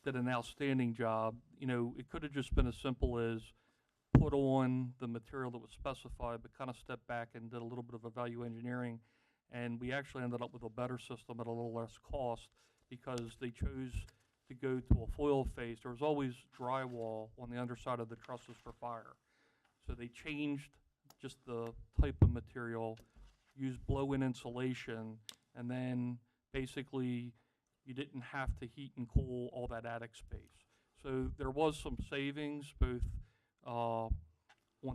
did an outstanding job. It could have just been as simple as put on the material that was specified, but kind of stepped back and did a little bit of a value engineering, and we actually ended up with a better system at a little less cost because they chose to go to a foil face. There was always drywall on the underside of the trusses for fire. So they changed just the type of material, used blow-in insulation, and then basically you didn't have to heat and cool all that attic space. So there was some savings both on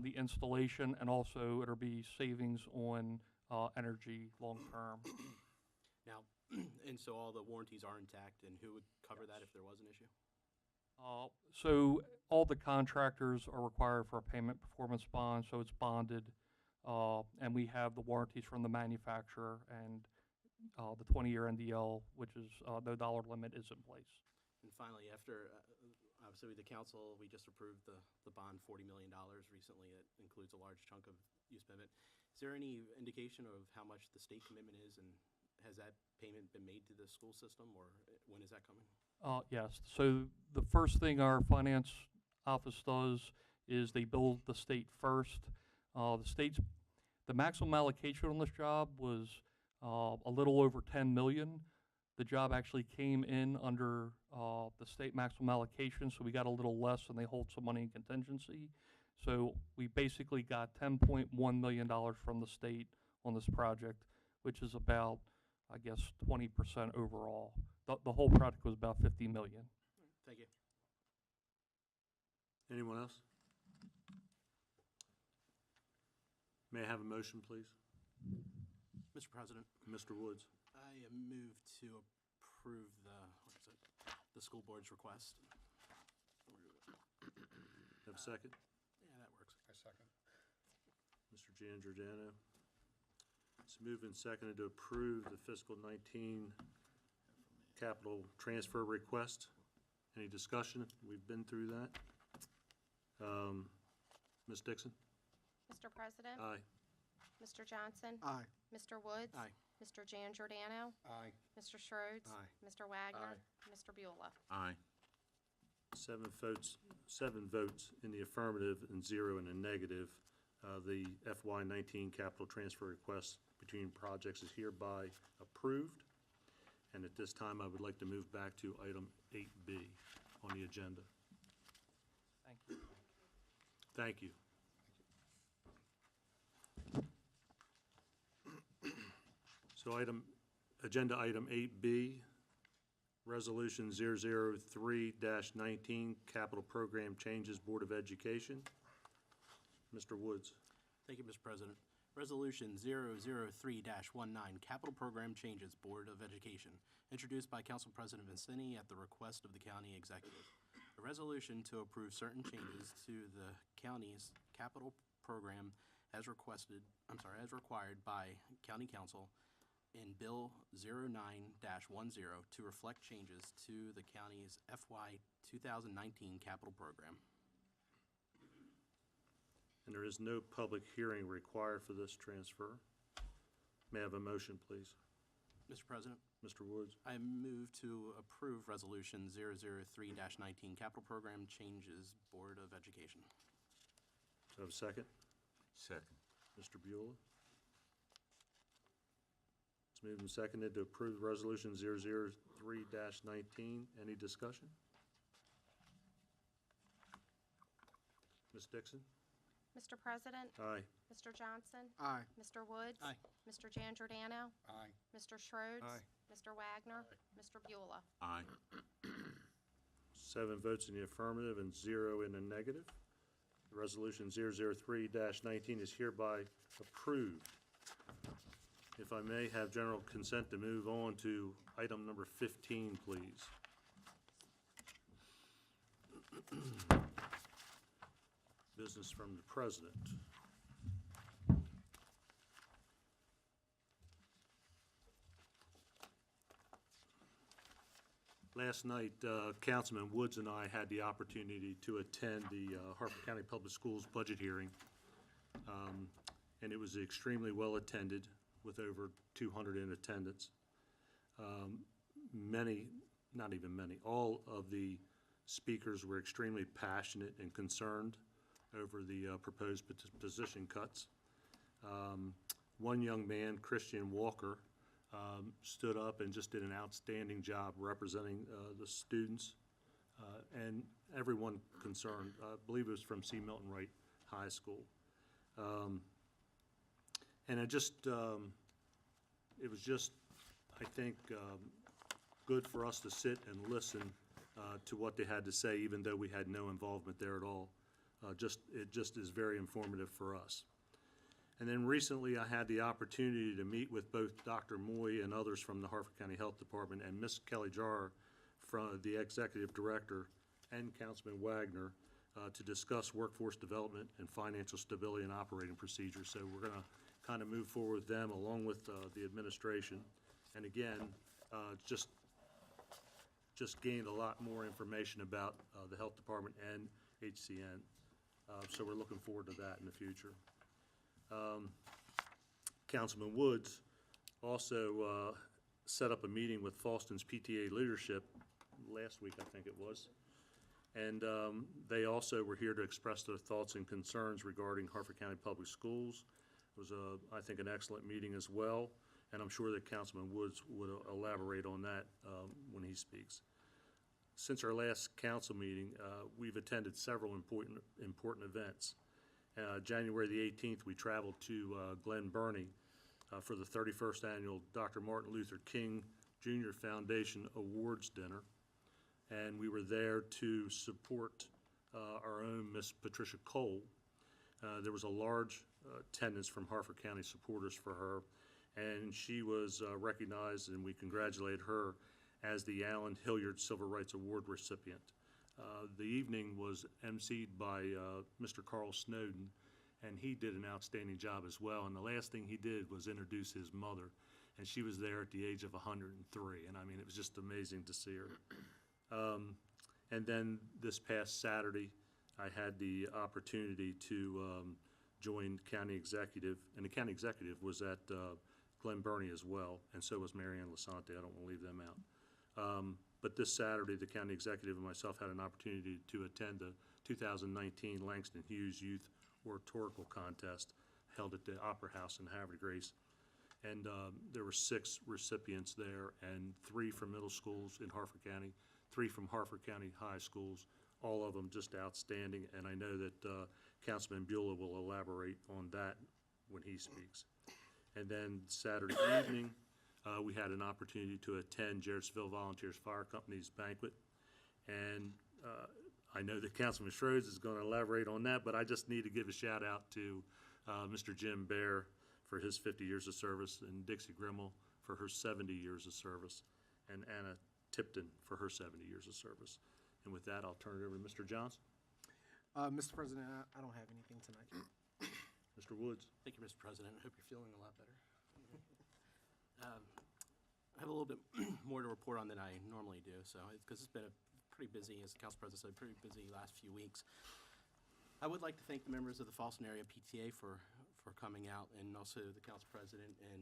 the installation, and also it'll be savings on energy long-term. Now, And so all the warranties are intact, and who would cover that if there was an issue? So all the contractors are required for a payment performance bond, so it's bonded. And we have the warranties from the manufacturer, and the 20-year NDL, which is no dollar limit, is in place. And finally, after, obviously, the council, we just approved the bond, $40 million recently. It includes a large chunk of use commitment. Is there any indication of how much the state commitment is, and has that payment been made to the school system, or when is that coming? Yes, so the first thing our finance office does is they bill the state first. The maximum allocation on this job was a little over 10 million. The job actually came in under the state maximum allocation, so we got a little less, and they hold some money in contingency. So we basically got $10.1 million from the state on this project, which is about, I guess, 20% overall. The whole project was about 50 million. Thank you. Anyone else? May I have a motion, please? Mr. President, Mr. Woods. I move to approve the school board's request. Have a second? Yeah, that works. I second. Mr. Giangiordano. It's moved and seconded to approve the fiscal 19 capital transfer request. Any discussion? We've been through that. Ms. Dixon? Mr. President? Aye. Mr. Johnson? Aye. Mr. Woods? Aye. Mr. Giangiordano? Aye. Mr. Schroeds? Aye. Mr. Wagner? Aye. Mr. Beulah? Aye. 7 votes in the affirmative and 0 in the negative. The FY19 capital transfer request between projects is hereby approved. And at this time, I would like to move back to item 8B on the agenda. Thank you. Thank you. So agenda item 8B, Resolution 003-19, Capital Program Changes, Board of Education. Mr. Woods. Thank you, Mr. President. Resolution 003-19, Capital Program Changes, Board of Education, introduced by Council President Vincini at the request of the county executive. A resolution to approve certain changes to the county's capital program as required by County Council in Bill 09-10 to reflect changes to the county's FY 2019 capital program. And there is no public hearing required for this transfer. May I have a motion, please? Mr. President, Mr. Woods. I move to approve Resolution 003-19, Capital Program Changes, Board of Education. Do I have a second? Second. Mr. Beulah. It's moved and seconded to approve Resolution 003-19. Any discussion? Ms. Dixon? Mr. President? Aye. Mr. Johnson? Aye. Mr. Woods? Aye. Mr. Giangiordano? Aye. Mr. Schroeds? Aye. Mr. Wagner? Mr. Beulah? Aye. 7 votes in the affirmative and 0 in the negative. Resolution 003-19 is hereby approved. If I may have general consent to move on to item number 15, please. Business from the president. Last night, Councilman Woods and I had the opportunity to attend the Harford County Public Schools budget hearing, and it was extremely well attended with over 200 in attendance. All of the speakers were extremely passionate and concerned over the proposed position cuts. One young man, Christian Walker, stood up and just did an outstanding job representing the students and everyone concerned. I believe it was from C. Milton Wright High School. And it was just, I think, good for us to sit and listen to what they had to say, even though we had no involvement there at all. It just is very informative for us. And then recently, I had the opportunity to meet with both Dr. Moy and others from the Harford County Health Department and Ms. Kelly Jar, from the Executive Director, and Councilman Wagner to discuss workforce development and financial stability and operating procedures. So we're going to kind of move forward with them along with the administration. And again, just gained a lot more information about the Health Department and HCN. So we're looking forward to that in the future. Councilman Woods also set up a meeting with Falston's PTA leadership last week, I think it was. And they also were here to express their thoughts and concerns regarding Harford County Public Schools. It was, I think, an excellent meeting as well, and I'm sure that Councilman Woods would elaborate on that when he speaks. Since our last council meeting, we've attended several important events. January the 18th, we traveled to Glen Burnie for the 31st annual Dr. Martin Luther King Jr. Foundation Awards Dinner. And we were there to support our own Miss Patricia Cole. There was a large attendance from Harford County supporters for her, and she was recognized, and we congratulate her as the Alan Hilliard Civil Rights Award recipient. The evening was emceed by Mr. Carl Snowden, and he did an outstanding job as well. And the last thing he did was introduce his mother, and she was there at the age of 103. And I mean, it was just amazing to see her. And then this past Saturday, I had the opportunity to join county executive, and the county executive was at Glen Burnie as well, and so was Mary Ann Lasante. I don't want to leave them out. But this Saturday, the county executive and myself had an opportunity to attend the 2019 Langston Hughes Youth Oratorical Contest held at the Opera House in Havre de Grace. And there were 6 recipients there, and 3 from middle schools in Harford County, 3 from Harford County high schools, all of them just outstanding. And I know that Councilman Beulah will elaborate on that when he speaks. And then Saturday evening, we had an opportunity to attend Jarrettsville Volunteers Fire Company's banquet. And I know that Councilman Schroeds is going to elaborate on that, but I just need to give a shout out to Mr. Jim Bear for his 50 years of service, and Dixie Grimmel for her 70 years of service, and Anna Tipton for her 70 years of service. And with that, I'll turn it over to Mr. Johnson. Mr. President, I don't have anything tonight. Mr. Woods. Thank you, Mr. President. I hope you're feeling a lot better. I have a little bit more to report on than I normally do, so because it's been a pretty busy, as the Council President said, pretty busy last few weeks. I would like to thank the members of the Falston Area PTA for coming out, and also the Council President and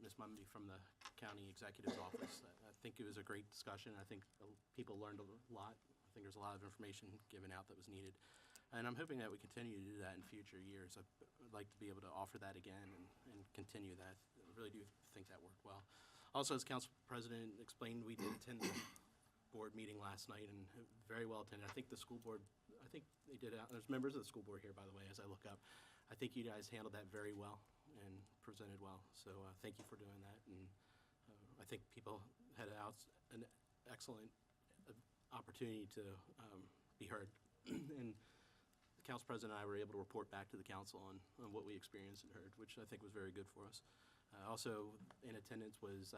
Ms. Mumby from the County Executive's Office. I think it was a great discussion. I think people learned a lot. I think there's a lot of information given out that was needed. And I'm hoping that we continue to do that in future years. I'd like to be able to offer that again and continue that. I really do think that worked well. Also, as Council President explained, we did attend the board meeting last night, and very well attended. I think the school board, I think they did, there's members of the school board here, by the way, as I look up. I think you guys handled that very well and presented well. So thank you for doing that. And I think people had an excellent opportunity to be heard. And the Council President and I were able to report back to the council on what we experienced and heard, which I think was very good for us. Also in attendance was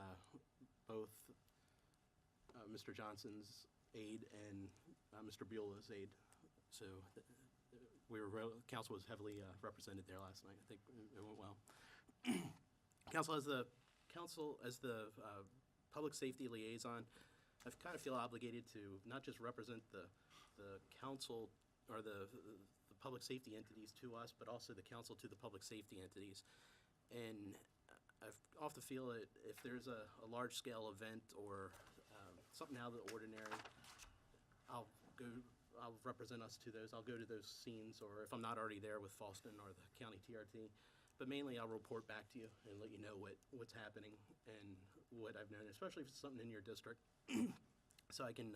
both Mr. Johnson's aide and Mr. Beulah's aide. So council was heavily represented there last night. I think it went well. Council as the public safety liaison, I kind of feel obligated to not just represent the council or the public safety entities to us, but also the council to the public safety entities. And I often feel that if there's a large-scale event or something out of the ordinary, I'll represent us to those. I'll go to those scenes, or if I'm not already there with Falston or the county TRT. But mainly I'll report back to you and let you know what's happening and what I've known, especially if it's something in your district, so I can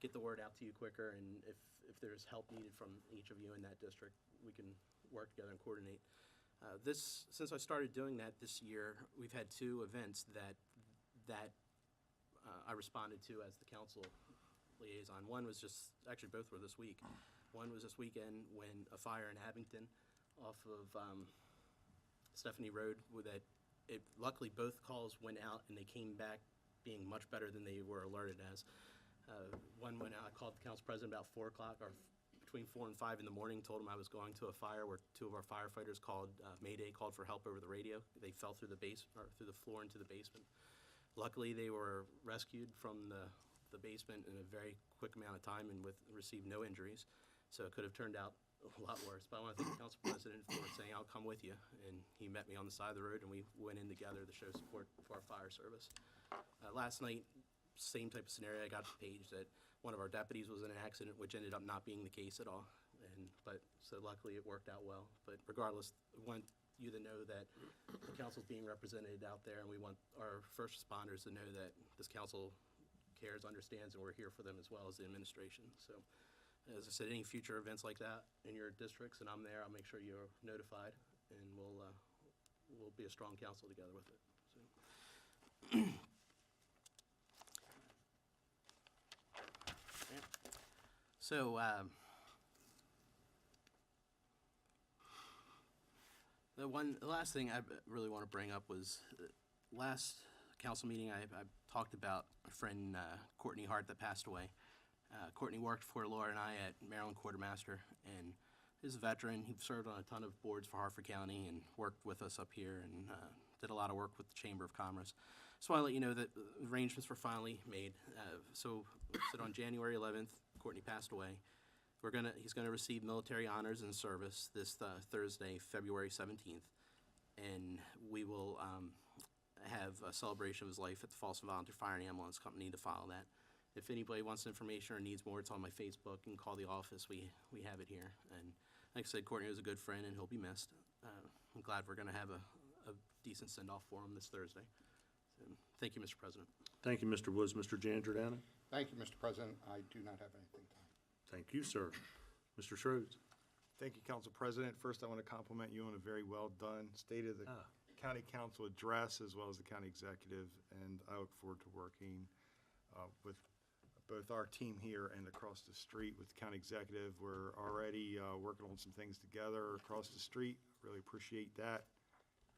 get the word out to you quicker. And if there's help needed from each of you in that district, we can work together and coordinate. Since I started doing that this year, we've had 2 events that I responded to as the council liaison. One was actually both were this week. One was this weekend when a fire in Abington off of Stephanie Road, luckily both calls went out and they came back being much better than they were alerted as. One went out, I called the council president about 4 o'clock or between 4 and 5 in the morning, told him I was going to a fire where 2 of our firefighters called Mayday, called for help over the radio. They fell through the through the floor into the basement. Luckily, they were rescued from the basement in a very quick amount of time and received no injuries. So it could have turned out a lot worse. But I want to thank the council president for saying, I'll come with you. And he met me on the side of the road and we went in together to show support for our fire service. Last night, same type of scenario. I got the page that one of our deputies was in an accident, which ended up not being the case at all. So luckily it worked out well. But regardless, we want you to know that the council's being represented out there, and we want our first responders to know that this council cares, understands, and we're here for them as well as the administration. So, as I said, any future events like that in your districts, and I'm there, I'll make sure you're notified, and we'll be a strong council together with it. So, the last thing I really want to bring up was last council meeting I talked about my friend Courtney Hart that passed away. Courtney worked for Laura and I at Maryland Quartermaster, and he's a veteran. He served on a ton of boards for Harford County and worked with us up here and did a lot of work with the Chamber of Commerce. Just want to let you know that arrangements were finally made. So on January 11th, Courtney passed away. He's gonna receive military honors and service this Thursday, February 17th, and we will have a celebration of his life at the Folsom Volunteer Fire and Ambulance Company to follow that. If anybody wants information or needs more, it's on my Facebook. You can call the office. We have it here. And like I said, Courtney was a good friend, and he'll be missed. I'm glad we're gonna have a decent send-off for him this Thursday. So, thank you, Mr. President. Thank you, Mr. Woods. Mr. Giangiordano? Thank you, Mr. President. I do not have anything to add. Thank you, sir. Mr. Schroeds? Thank you, Council President. First, I want to compliment you on a very well-done State of the County Council address, as well as the county executive, and I look forward to working with both our team here and across the street with the county executive. We're already working on some things together across the street. Really appreciate that,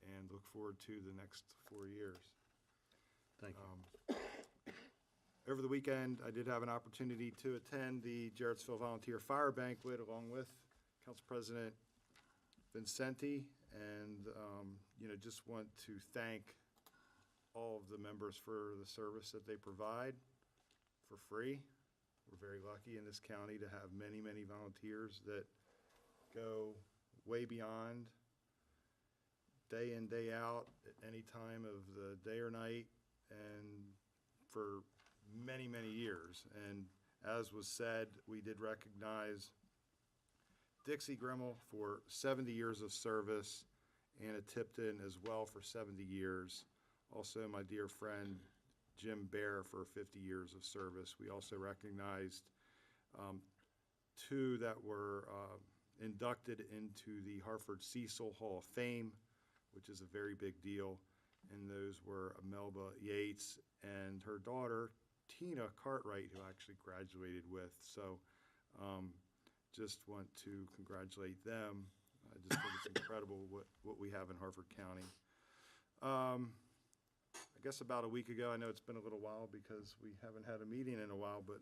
and look forward to the next 4 years. Thank you. Over the weekend, I did have an opportunity to attend the Jarrettsville Volunteer Fire Banquet along with Council President Vincenti, and just want to thank all of the members for the service that they provide for free. We're very lucky in this county to have many, many volunteers that go way beyond, day in, day out, at any time of the day or night, and for many, many years. And as was said, we did recognize Dixie Grimmel for 70 years of service, Anna Tipton as well for 70 years. Also, my dear friend Jim Bear for 50 years of service. We also recognized 2 that were inducted into the Harford Cecil Hall of Fame, which is a very big deal. And those were Melba Yates and her daughter, Tina Cartwright, who actually graduated with. So just want to congratulate them. I just think it's incredible what we have in Harford County. I guess about a week ago, I know it's been a little while because we haven't had a meeting in a while, but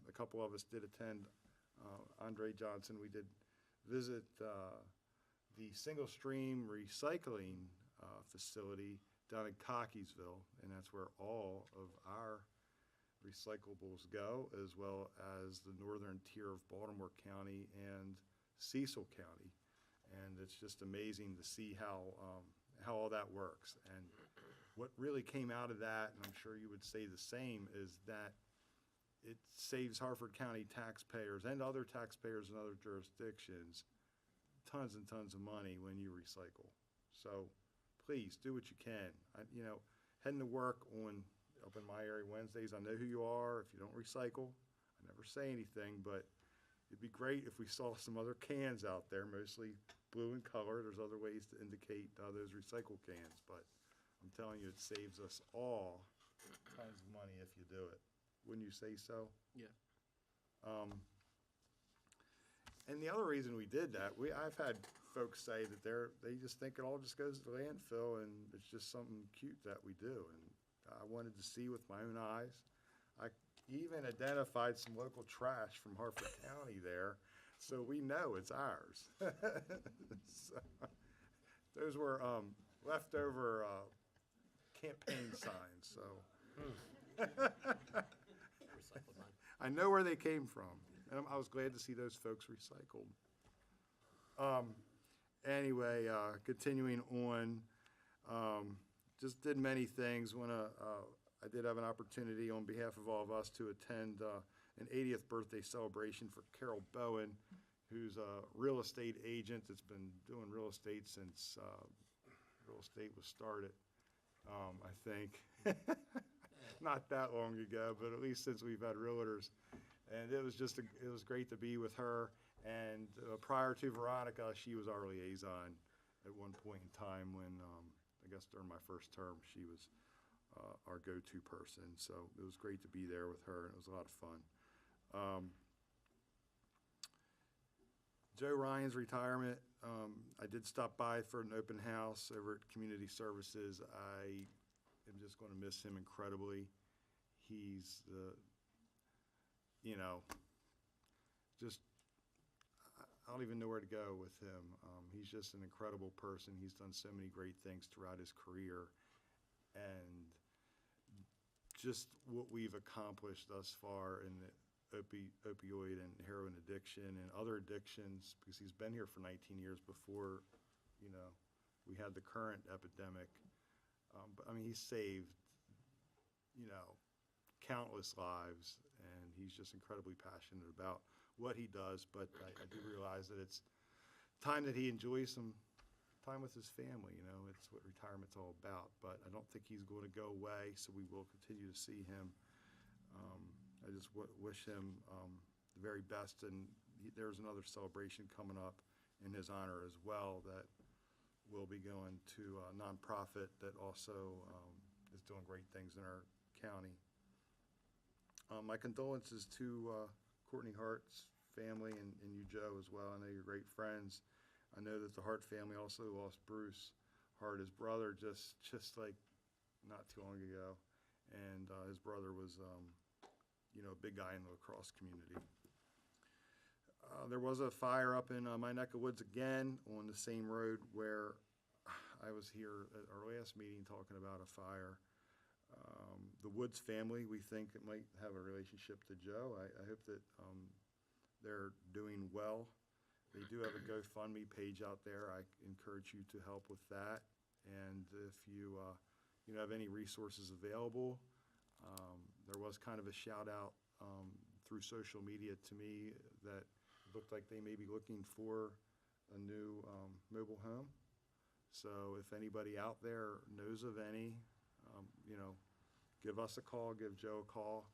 a couple of us did attend Andre Johnson. We did visit the single stream recycling facility down in Cockeysville, and that's where all of our recyclables go, as well as the northern tier of Baltimore County and Cecil County. And it's just amazing to see how all that works. And what really came out of that, and I'm sure you would say the same, is that it saves Harford County taxpayers and other taxpayers in other jurisdictions tons and tons of money when you recycle. So please do what you can. Heading to work up in my area Wednesdays, I know who you are. If you don't recycle, I never say anything, but it'd be great if we saw some other cans out there, mostly blue in color. There's other ways to indicate those recycle cans, but I'm telling you, it saves us all tons of money if you do it. Wouldn't you say so? Yeah. And the other reason we did that, I've had folks say that they just think it all just goes to the landfill, and it's just something cute that we do. And I wanted to see with my own eyes. I even identified some local trash from Harford County there, so we know it's ours. So, those were leftover campaign signs, so. I know where they came from, and I was glad to see those folks recycled. Anyway, continuing on, just did many things. I did have an opportunity on behalf of all of us to attend an 80th birthday celebration for Carol Bowen, who's a real estate agent that's been doing real estate since real estate was started, I think. Not that long ago, but at least since we've had realtors. And it was it was great to be with her. And prior to Veronica, she was our liaison at one point in time when, I guess during my first term, she was our go-to person. So it was great to be there with her, and it was a lot of fun. Joe Ryan's retirement, I did stop by for an open house over at Community Services. I am just going to miss him incredibly. He's just, I don't even know where to go with him. He's just an incredible person. He's done so many great things throughout his career. And just what we've accomplished thus far in the opioid and heroin addiction and other addictions, because he's been here for 19 years before, we had the current epidemic. But I mean, he's saved, countless lives, and he's just incredibly passionate about what he does. But I do realize that it's time that he enjoys some time with his family. It's what retirement's all about. But I don't think he's going to go away, so we will continue to see him. I just wish him the very best, and there's another celebration coming up in his honor as well that will be going to a nonprofit that also is doing great things in our county. My condolences to Courtney Hart's family and you, Joe, as well. I know you're great friends. I know that the Hart family also lost Bruce Hart, his brother, just like not too long ago. And his brother was, a big guy in the lacrosse community. There was a fire up in my neck of woods again on the same road where I was here at our last meeting talking about a fire. The Woods family, we think it might have a relationship to Joe. I hope that they're doing well. They do have a GoFundMe page out there. I encourage you to help with that. And if you have any resources available, there was kind of a shout out through social media to me that it looked like they may be looking for a new mobile home. So if anybody out there knows of any, give us a call, give Joe a call.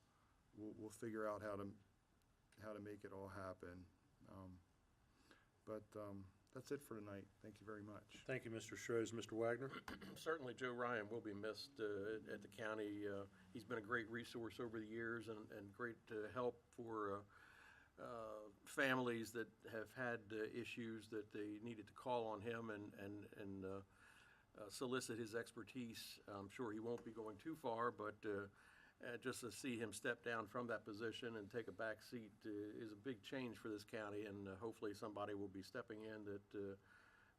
We'll figure out how to make it all happen. But that's it for tonight. Thank you very much. Thank you, Mr. Strohs. Mr. Wagner? Certainly, Joe Ryan will be missed at the county. He's been a great resource over the years and great help for families that have had issues that they needed to call on him and solicit his expertise. I'm sure he won't be going too far, but just to see him step down from that position and take a back seat is a big change for this county, and hopefully somebody will be stepping in that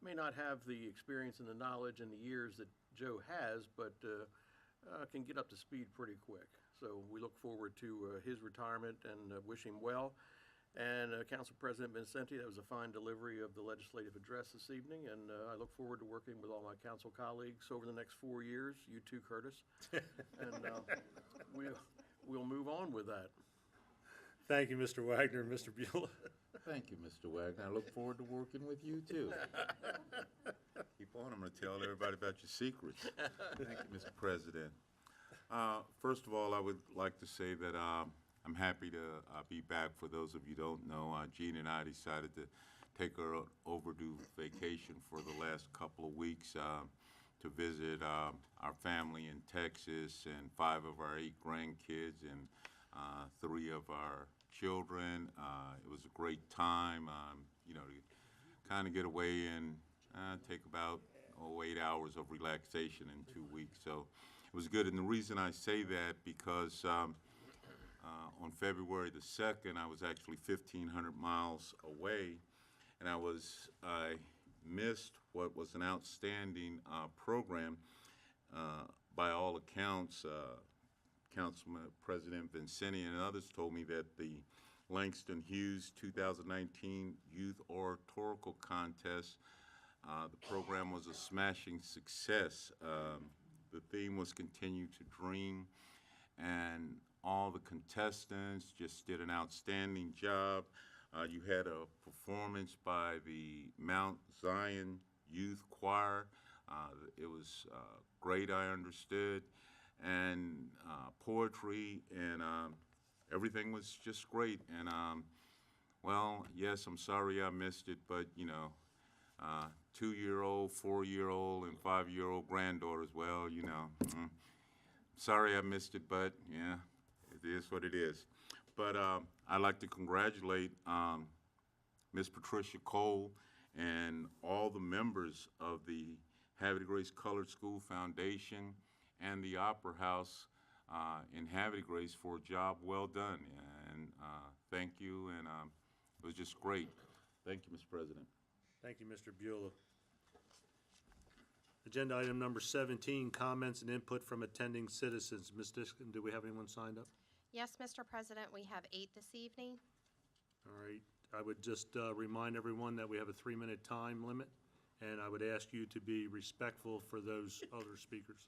may not have the experience and the knowledge and the years that Joe has, but can get up to speed pretty quick. So we look forward to his retirement and wish him well. And Council President Vincenti, that was a fine delivery of the legislative address this evening, and I look forward to working with all my council colleagues over the next 4 years. You too, Curtis. And we'll move on with that. Thank you, Mr. Wagner. Mr. Beulah? Thank you, Mr. Wagner. I look forward to working with you, too. Keep on. I'm going to tell everybody about your secrets. Thank you, Mr. President. First of all, I would like to say that I'm happy to be back. For those of you who don't know, Jean and I decided to take our overdue vacation for the last couple of weeks to visit our family in Texas and 5 of our 8 grandkids and 3 of our children. It was a great time. To kind of get away and take about 8 hours of relaxation in 2 weeks. So it was good. And the reason I say that because on February the 2nd, I was actually 1,500 miles away, and I missed what was an outstanding program. By all accounts, Councilman President Vincenti and others told me that the Langston Hughes 2019 Youth Oratorical Contest, the program was a smashing success. The theme was Continue to Dream, and all the contestants just did an outstanding job. You had a performance by the Mount Zion Youth Choir. It was great, I understood, and poetry, and everything was just great. And well, yes, I'm sorry I missed it, but you know, 2-year-old, 4-year-old, and 5-year-old granddaughters, well, you know, sorry I missed it, but yeah, it is what it is. But I'd like to congratulate Ms. Patricia Cole and all the members of the Havre de Grace Colored School Foundation and the Opera House in Havre de Grace for a job well done. And thank you, and it was just great. Thank you, Mr. President. Thank you, Mr. Beulah. Agenda item number 17, comments and input from attending citizens. Ms. Diskin, do we have anyone signed up? Yes, Mr. President, we have 8 this evening. All right. I would just remind everyone that we have a 3-minute time limit, and I would ask you to be respectful for those other speakers.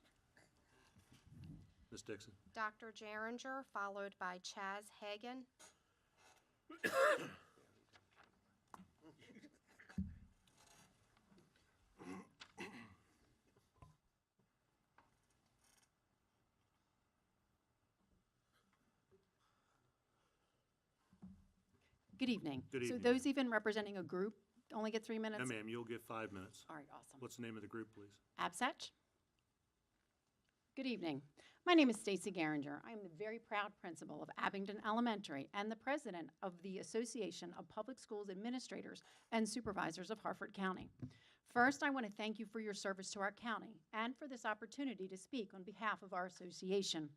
Ms. Dixon. Dr. Jerringer, followed by Chaz Hagan. Good evening. Good evening, So those even representing a group only get 3 minutes? No, ma'am, you'll get 5 minutes. All right, awesome. What's the name of the group, please? Absech. Good evening. My name is Stacy Garinger. I am the very proud principal of Abington Elementary and the president of the Association of Public Schools Administrators and Supervisors of Harford County. First, I want to thank you for your service to our county and for this opportunity to speak on behalf of our association.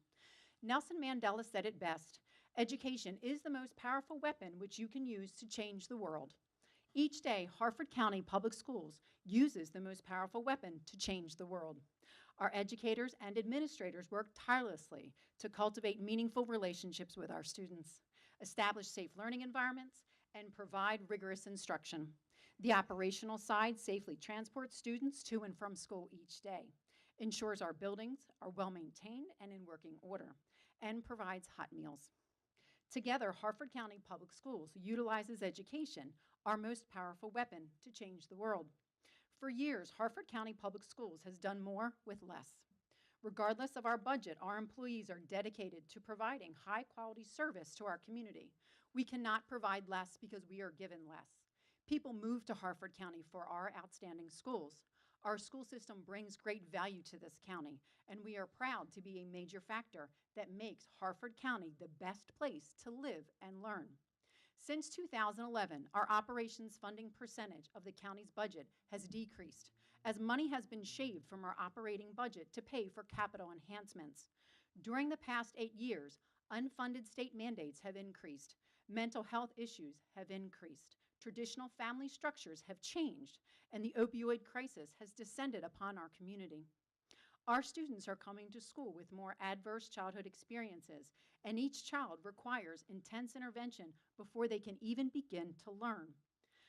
Nelson Mandela said it best: education is the most powerful weapon which you can use to change the world. Each day, Harford County Public Schools uses the most powerful weapon to change the world. Our educators and administrators work tirelessly to cultivate meaningful relationships with our students, establish safe learning environments, and provide rigorous instruction. The operational side safely transports students to and from school each day, ensures our buildings are well-maintained and in working order, and provides hot meals. Together, Harford County Public Schools utilizes education, our most powerful weapon, to change the world. For years, Harford County Public Schools has done more with less. Regardless of our budget, our employees are dedicated to providing high-quality service to our community. We cannot provide less because we are given less. People move to Harford County for our outstanding schools. Our school system brings great value to this county, and we are proud to be a major factor that makes Harford County the best place to live and learn. Since 2011, our operations funding percentage of the county's budget has decreased, as money has been shaved from our operating budget to pay for capital enhancements. During the past 8 years, unfunded state mandates have increased, mental health issues have increased, traditional family structures have changed, and the opioid crisis has descended upon our community. Our students are coming to school with more adverse childhood experiences, and each child requires intense intervention before they can even begin to learn.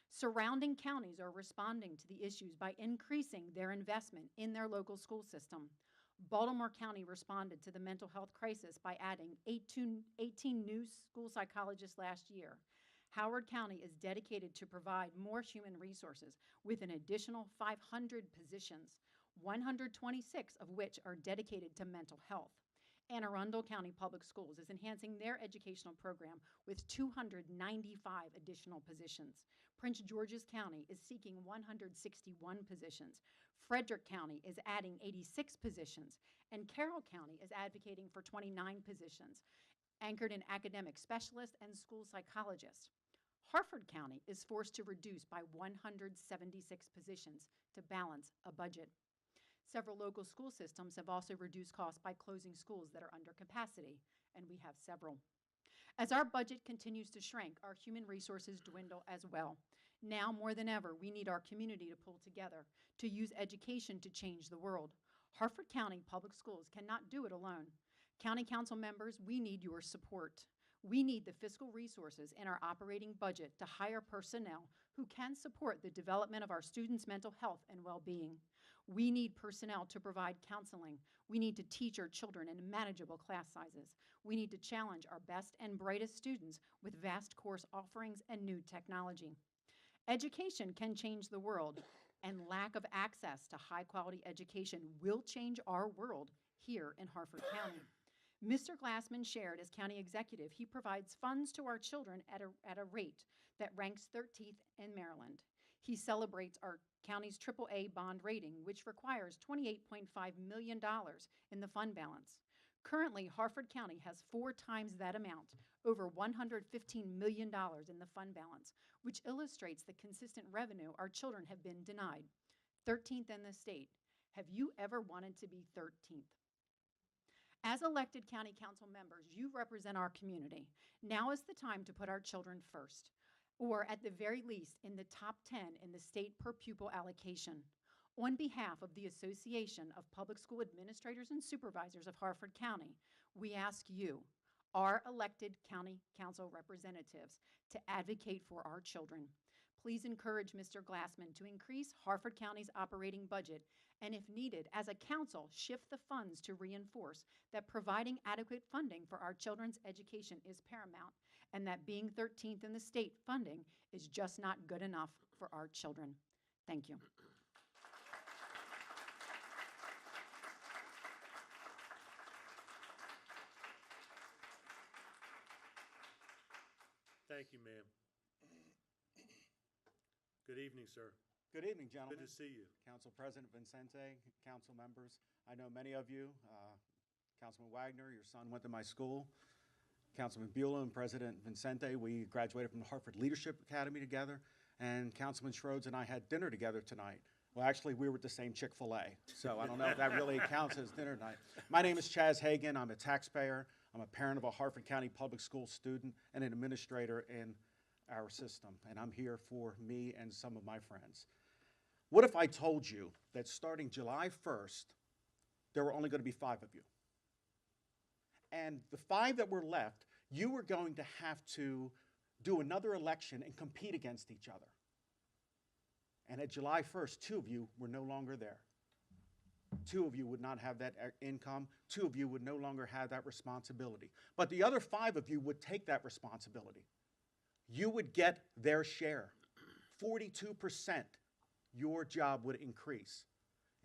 Surrounding counties are responding to the issues by increasing their investment in their local school system. Baltimore County responded to the mental health crisis by adding 18 new school psychologists last year. Howard County is dedicated to provide more human resources with an additional 500 positions, 126 of which are dedicated to mental health. Anne Arundel County Public Schools is enhancing their educational program with 295 additional positions. Prince George's County is seeking 161 positions. Frederick County is adding 86 positions, and Carroll County is advocating for 29 positions, anchored in academic specialists and school psychologists. Harford County is forced to reduce by 176 positions to balance a budget. Several local school systems have also reduced costs by closing schools that are under capacity, and we have several. As our budget continues to shrink, our human resources dwindle as well. Now more than ever, we need our community to pull together, to use education to change the world. Harford County Public Schools cannot do it alone. County Council members, we need your support. We need the fiscal resources in our operating budget to hire personnel who can support the development of our students' mental health and well-being. We need personnel to provide counseling. We need to teach our children in manageable class sizes. We need to challenge our best and brightest students with vast course offerings and new technology. Education can change the world, and lack of access to high-quality education will change our world here in Harford County. Mr. Glassman shared as county executive, he provides funds to our children at a rate that ranks 13th in Maryland. He celebrates our county's AAA bond rating, which requires $28.5 million in the fund balance. Currently, Harford County has 4 times that amount, over $115 million in the fund balance, which illustrates the consistent revenue our children have been denied. 13th in the state. Have you ever wanted to be 13th? As elected county council members, you represent our community. Now is the time to put our children first, or at the very least in the top 10 in the state per pupil allocation. On behalf of the Association of Public School Administrators and Supervisors of Harford County, we ask you, our elected county council representatives, to advocate for our children. Please encourage Mr. Glassman to increase Harford County's operating budget, and if needed, as a council, shift the funds to reinforce that providing adequate funding for our children's education is paramount, and that being 13th in the state funding is just not good enough for our children. Thank you. Thank you, ma'am. Good evening, sir. Good evening, gentlemen. Good to see you. Council President Vincente, council members. I know many of you. Councilman Wagner, your son went to my school. Councilman Beulah and President Vincente, we graduated from the Harford Leadership Academy together. And Councilman Schroeds and I had dinner together tonight. Well, actually, we were at the same Chick-fil-A, so I don't know if that really counts as dinner tonight. My name is Chaz Hagan. I'm a taxpayer. I'm a parent of a Harford County Public School student and an administrator in our system, and I'm here for me and some of my friends. What if I told you that starting July 1st, there were only going to be 5 of you? And the 5 that were left, you were going to have to do another election and compete against each other. And at July 1st, 2 of you were no longer there. 2 of you would not have that income. 2 of you would no longer have that responsibility. But the other 5 of you would take that responsibility. You would get their share. 42%, your job would increase.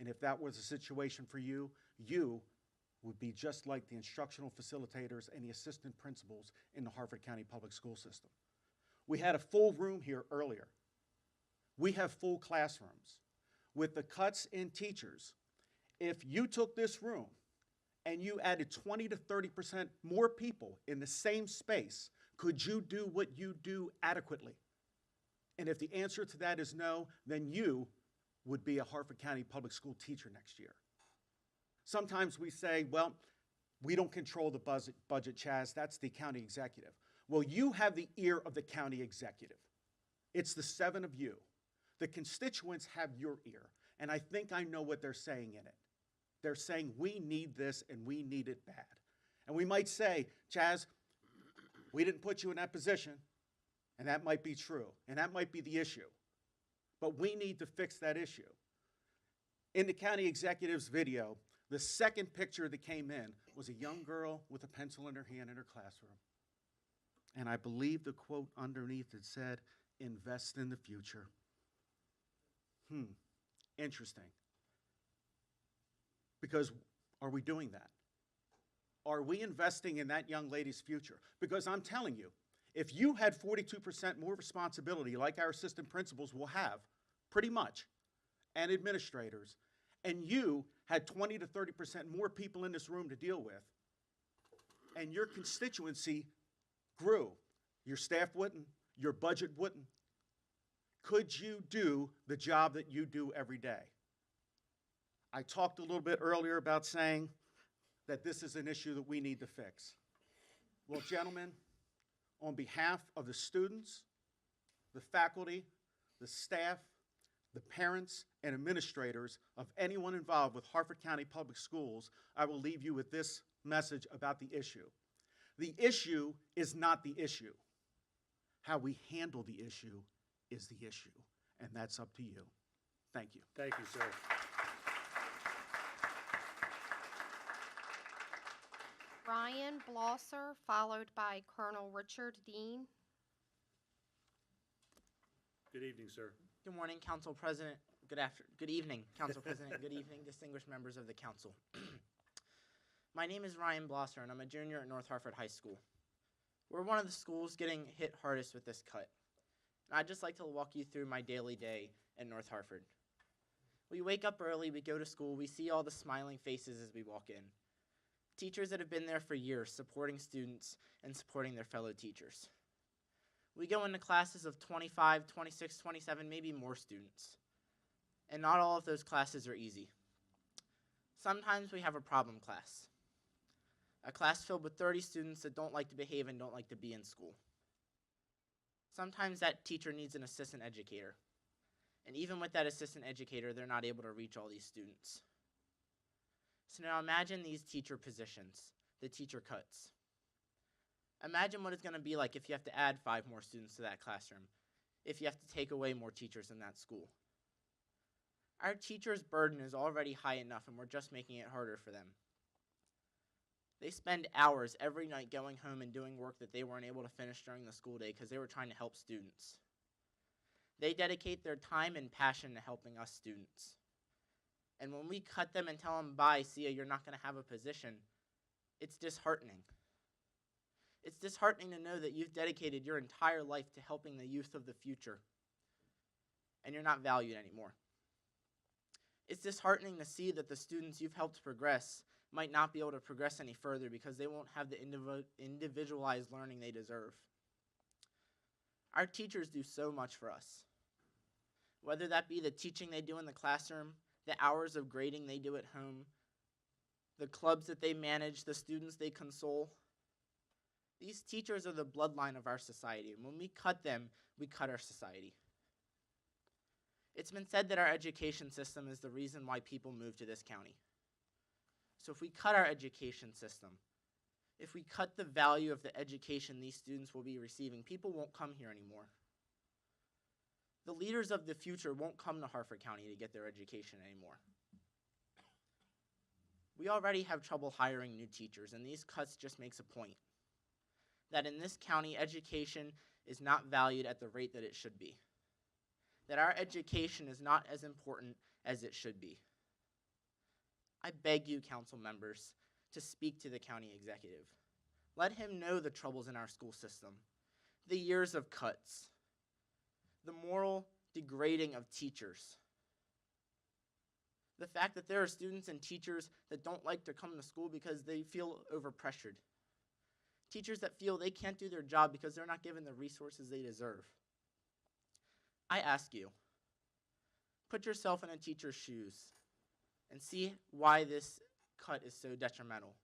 And if that was a situation for you, you would be just like the instructional facilitators and the assistant principals in the Harford County Public School System. We had a full room here earlier. We have full classrooms. With the cuts in teachers, if you took this room and you added 20 to 30% more people in the same space, could you do what you do adequately? And if the answer to that is no, then you would be a Harford County Public School teacher next year. Sometimes we say, well, we don't control the budget, Chaz, that's the county executive. Well, you have the ear of the county executive. It's the 7 of you. The constituents have your ear, and I think I know what they're saying in it. They're saying we need this and we need it bad. And we might say, Chaz, we didn't put you in that position, and that might be true, and that might be the issue. But we need to fix that issue. In the county executive's video, the second picture that came in was a young girl with a pencil in her hand in her classroom. And I believe the quote underneath it said, invest in the future. Interesting. Because are we doing that? Are we investing in that young lady's future? Because I'm telling you, if you had 42% more responsibility like our assistant principals will have, pretty much, and administrators, and you had 20 to 30% more people in this room to deal with, and your constituency grew, your staff wouldn't, your budget wouldn't. Could you do the job that you do every day? I talked a little bit earlier about saying that this is an issue that we need to fix. Well, gentlemen, on behalf of the students, the faculty, the staff, the parents, and administrators of anyone involved with Harford County Public Schools, I will leave you with this message about the issue. The issue is not the issue. How we handle the issue is the issue, and that's up to you. Thank you. Thank you, sir. Ryan Blosser, followed by Colonel Richard Dean. Good evening, sir. Good morning, Council President. Good evening, Council President. Good evening, distinguished members of the Council. My name is Ryan Blosser, and I'm a junior at North Harford High School. We're one of the schools getting hit hardest with this cut. And I'd just like to walk you through my daily day at North Harford. We wake up early, we go to school, we see all the smiling faces as we walk in. Teachers that have been there for years, supporting students and supporting their fellow teachers. We go into classes of 25, 26, 27, maybe more students. And not all of those classes are easy. Sometimes we have a problem class. A class filled with 30 students that don't like to behave and don't like to be in school. Sometimes that teacher needs an assistant educator. And even with that assistant educator, they're not able to reach all these students. So now imagine these teacher positions, the teacher cuts. Imagine what it's going to be like if you have to add 5 more students to that classroom, if you have to take away more teachers in that school. Our teachers' burden is already high enough, and we're just making it harder for them. They spend hours every night going home and doing work that they weren't able to finish during the school day because they were trying to help students. They dedicate their time and passion to helping us students. And when we cut them and tell them, bye, see ya, you're not going to have a position, it's disheartening. It's disheartening to know that you've dedicated your entire life to helping the youth of the future, and you're not valued anymore. It's disheartening to see that the students you've helped progress might not be able to progress any further because they won't have the individualized learning they deserve. Our teachers do so much for us. Whether that be the teaching they do in the classroom, the hours of grading they do at home, the clubs that they manage, the students they console. These teachers are the bloodline of our society, and when we cut them, we cut our society. It's been said that our education system is the reason why people move to this county. So if we cut our education system, if we cut the value of the education these students will be receiving, people won't come here anymore. The leaders of the future won't come to Harford County to get their education anymore. We already have trouble hiring new teachers, and these cuts just makes a point that in this county, education is not valued at the rate that it should be. That our education is not as important as it should be. I beg you, council members, to speak to the county executive. Let him know the troubles in our school system, the years of cuts, the moral degrading of teachers, the fact that there are students and teachers that don't like to come to school because they feel overpressured, teachers that feel they can't do their job because they're not given the resources they deserve. I ask you, put yourself in a teacher's shoes and see why this cut is so detrimental.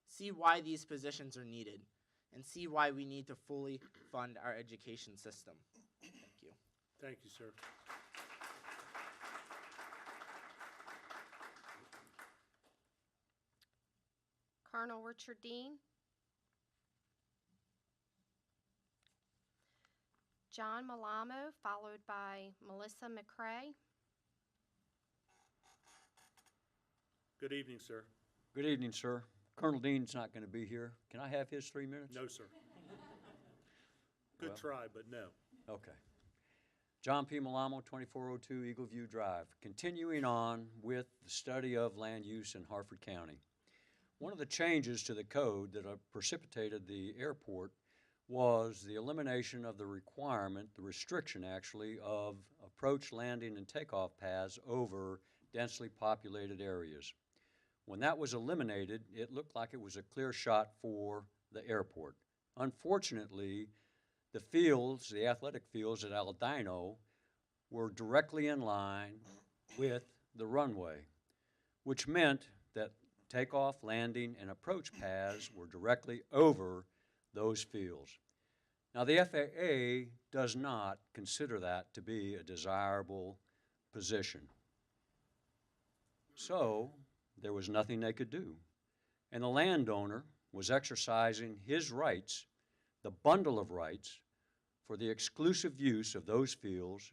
See why these positions are needed, and see why we need to fully fund our education system. Thank you. Thank you, sir. Colonel Richard Dean. John Malamo, followed by Melissa McCrae. Good evening, sir. Good evening, sir. Colonel Dean's not going to be here. Can I have his 3 minutes? No, sir. Good Well, try, but no. Okay. John P. Malamo, 2402 Eagle View Drive. Continuing on with the study of land use in Harford County. One of the changes to the code that precipitated the airport was the elimination of the requirement, the restriction actually, of approach, landing, and takeoff paths over densely populated areas. When that was eliminated, it looked like it was a clear shot for the airport. Unfortunately, The fields, the athletic fields at Aladino, were directly in line with the runway, which meant that takeoff, landing, and approach paths were directly over those fields. Now, the FAA does not consider that to be a desirable position. So, there was nothing they could do. And the landowner was exercising his rights, the bundle of rights, for the exclusive use of those fields,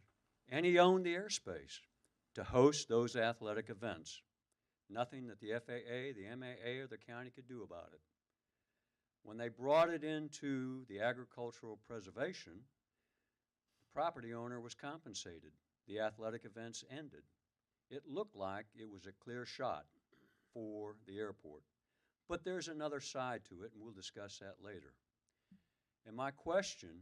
and he owned the airspace to host those athletic events. Nothing that the FAA, the MAA, or the county could do about it. When they brought it into the agricultural preservation, the property owner was compensated. The athletic events ended. It looked like it was a clear shot for the airport. But there's another side to it, and we'll discuss that later. And my question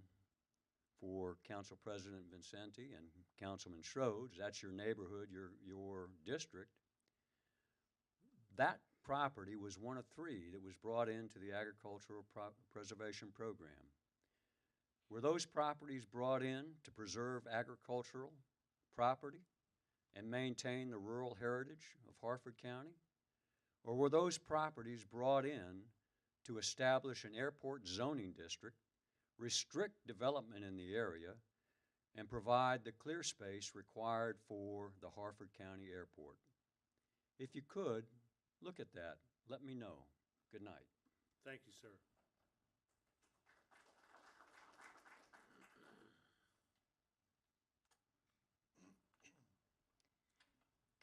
for Council President Vincenti and Councilman Schrodes, that's your neighborhood, your district, that property was one of 3 that was brought into the agricultural preservation program. Were those properties brought in to preserve agricultural property and maintain the rural heritage of Harford County? Or were those properties brought in to establish an airport zoning district, restrict development in the area, and provide the clear space required for the Harford County Airport? If you could, look at that. Let me know. Good night. Thank you, sir.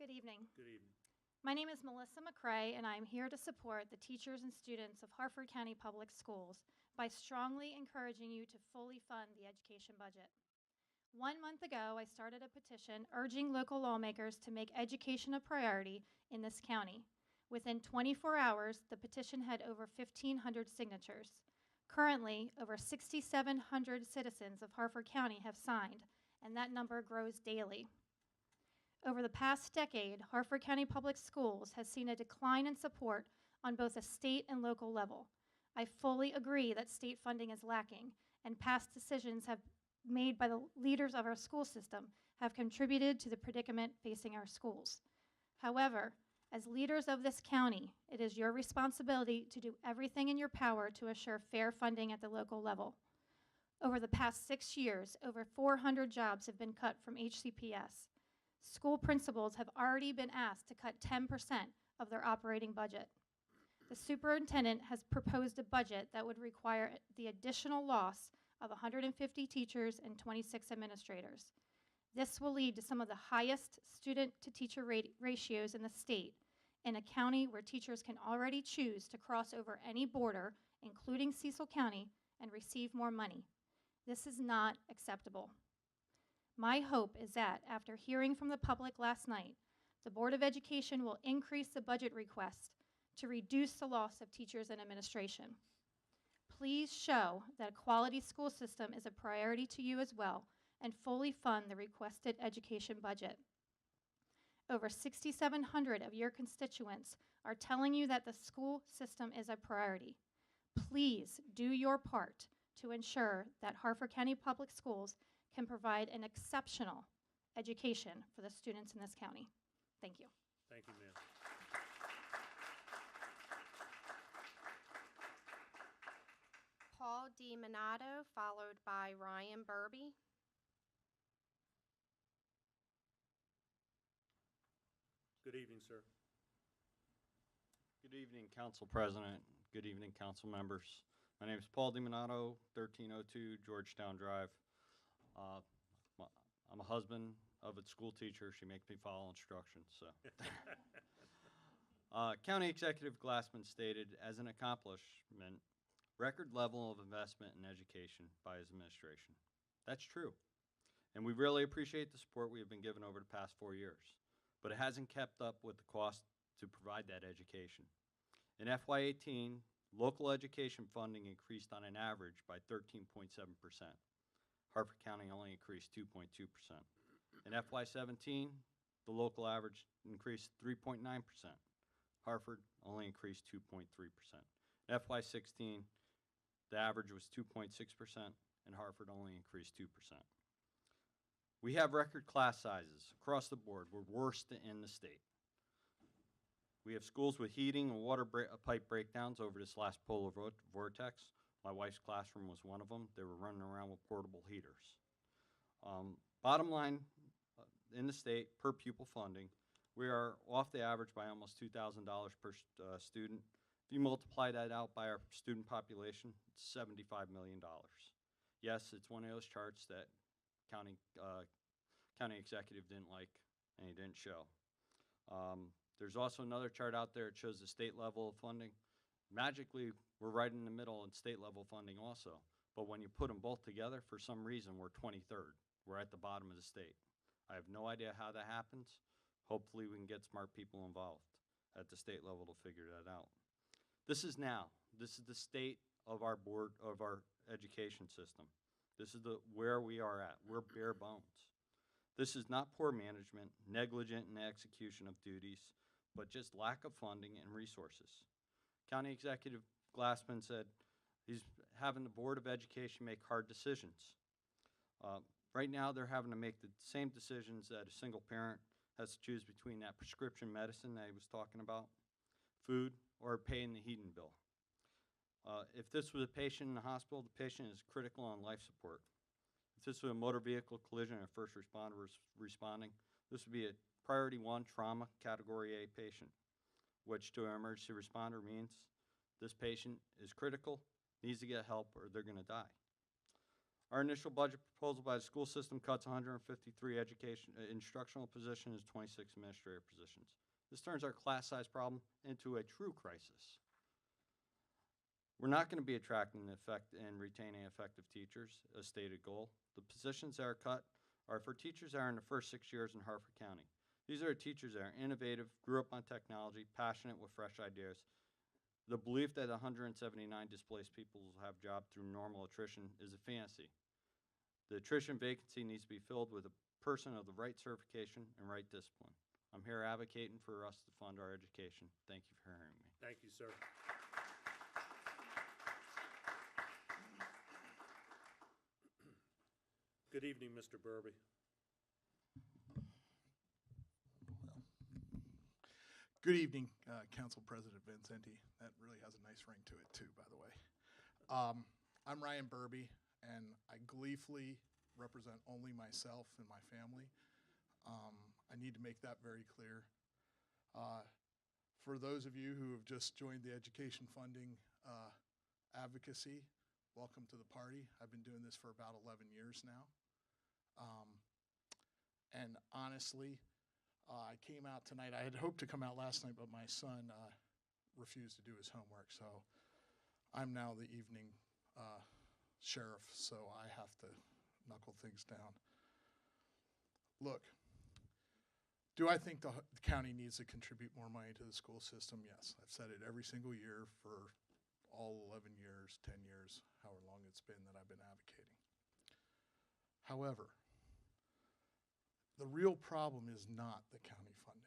Good evening. Good evening. My name is Melissa McCrae, and I am here to support the teachers and students of Harford County Public Schools by strongly encouraging you to fully fund the education budget. 1 month ago, I started a petition urging local lawmakers to make education a priority in this county. Within 24 hours, the petition had over 1,500 signatures. Currently, over 6,700 citizens of Harford County have signed, and that number grows daily. Over the past decade, Harford County Public Schools has seen a decline in support on both a state and local level. I fully agree that state funding is lacking, and past decisions made by the leaders of our school system have contributed to the predicament facing our schools. However, as leaders of this county, it is your responsibility to do everything in your power to assure fair funding at the local level. Over the past 6 years, over 400 jobs have been cut from HCPS. School principals have already been asked to cut 10% of their operating budget. The superintendent has proposed a budget that would require the additional loss of 150 teachers and 26 administrators. This will lead to some of the highest student-to-teacher ratios in the state, in a county where teachers can already choose to cross over any border, including Cecil County, and receive more money. This is not acceptable. My hope is that, after hearing from the public last night, the Board of Education will increase the budget request to reduce the loss of teachers and administration. Please show that a quality school system is a priority to you as well, and fully fund the requested education budget. Over 6,700 of your constituents are telling you that the school system is a priority. Please do your part to ensure that Harford County Public Schools can provide an exceptional education for the students in this county. Thank you. Thank you, ma'am. Paul D. Minato, followed by Ryan Burby. Good evening, sir. Good evening, Council President. Good evening, council members. My name is Paul DiMinato, 1302 Georgetown Drive. I'm a husband of a school teacher. She makes me follow instructions. So, County Executive Glassman stated, as an accomplishment, record level of investment in education by his administration. That's true, and we really appreciate the support we have been given over the past 4 years. But it hasn't kept up with the cost to provide that education. In FY18, local education funding increased on an average by 13.7%. Harford County only increased 2.2%. In FY17, the local average increased 3.9%. Harford only increased 2.3%. In FY16, the average was 2.6%, and Harford only increased 2%. We have record class sizes across the board. We're worst in the state. We have schools with heating and water pipe breakdowns over this last polar vortex. My wife's classroom was one of them. They were running around with portable heaters. Bottom line, in the state, per pupil funding, we are off the average by almost $2,000 per student. If you multiply that out by our student population, it's $75 million. Yes, it's one of those charts that county executive didn't like and he didn't show. There's also another chart out there that shows the state level of funding. Magically, we're right in the middle in state level funding also. But when you put them both together, for some reason, we're 23rd. We're at the bottom of the state. I have no idea how that happens. Hopefully we can get smart people involved at the state level to figure that out. This is now. This is the state of our board, of our education system. This is where we are at. We're bare bones. This is not poor management, negligent in the execution of duties, but just lack of funding and resources. County Executive Glassman said he's having the Board of Education make hard decisions. Right now, they're having to make the same decisions that a single parent has to choose between that prescription medicine that he was talking about, food, or paying the heating bill. If this was a patient in the hospital, the patient is critical on life support. If this was a motor vehicle collision and a first responder was responding, this would be a priority 1 trauma category A patient, which to an emergency responder means this patient is critical, needs to get help, or they're going to die. Our initial budget proposal by the school system cuts 153 instructional positions, 26 administrative positions. This turns our class size problem into a true crisis. We're not going to be attracting and retaining effective teachers, a stated goal. The positions that are cut are for teachers that are in the first 6 years in Harford County. These are teachers that are innovative, grew up on technology, passionate with fresh ideas. The belief that 179 displaced people will have jobs through normal attrition is a fantasy. The attrition vacancy needs to be filled with a person of the right certification and right discipline. I'm here advocating for us to fund our education. Thank you for hearing me. Thank you, sir. Good evening, Mr. Burby. Good evening, Council President Vincenti. That really has a nice ring to it too, by the way. I'm Ryan Burby, and I gleefully represent only myself and my family. I need to make that very clear. For those of you who have just joined the education funding advocacy, welcome to the party. I've been doing this for about 11 years now. And honestly, I came out tonight. I had hoped to come out last night, but my son refused to do his homework, so I'm now the evening sheriff, so I have to knuckle things down. Look, do I think the county needs to contribute more money to the school system? Yes. I've said it every single year for all 11 years, 10 years, however long it's been that I've been advocating. However, the real problem is not the county funding.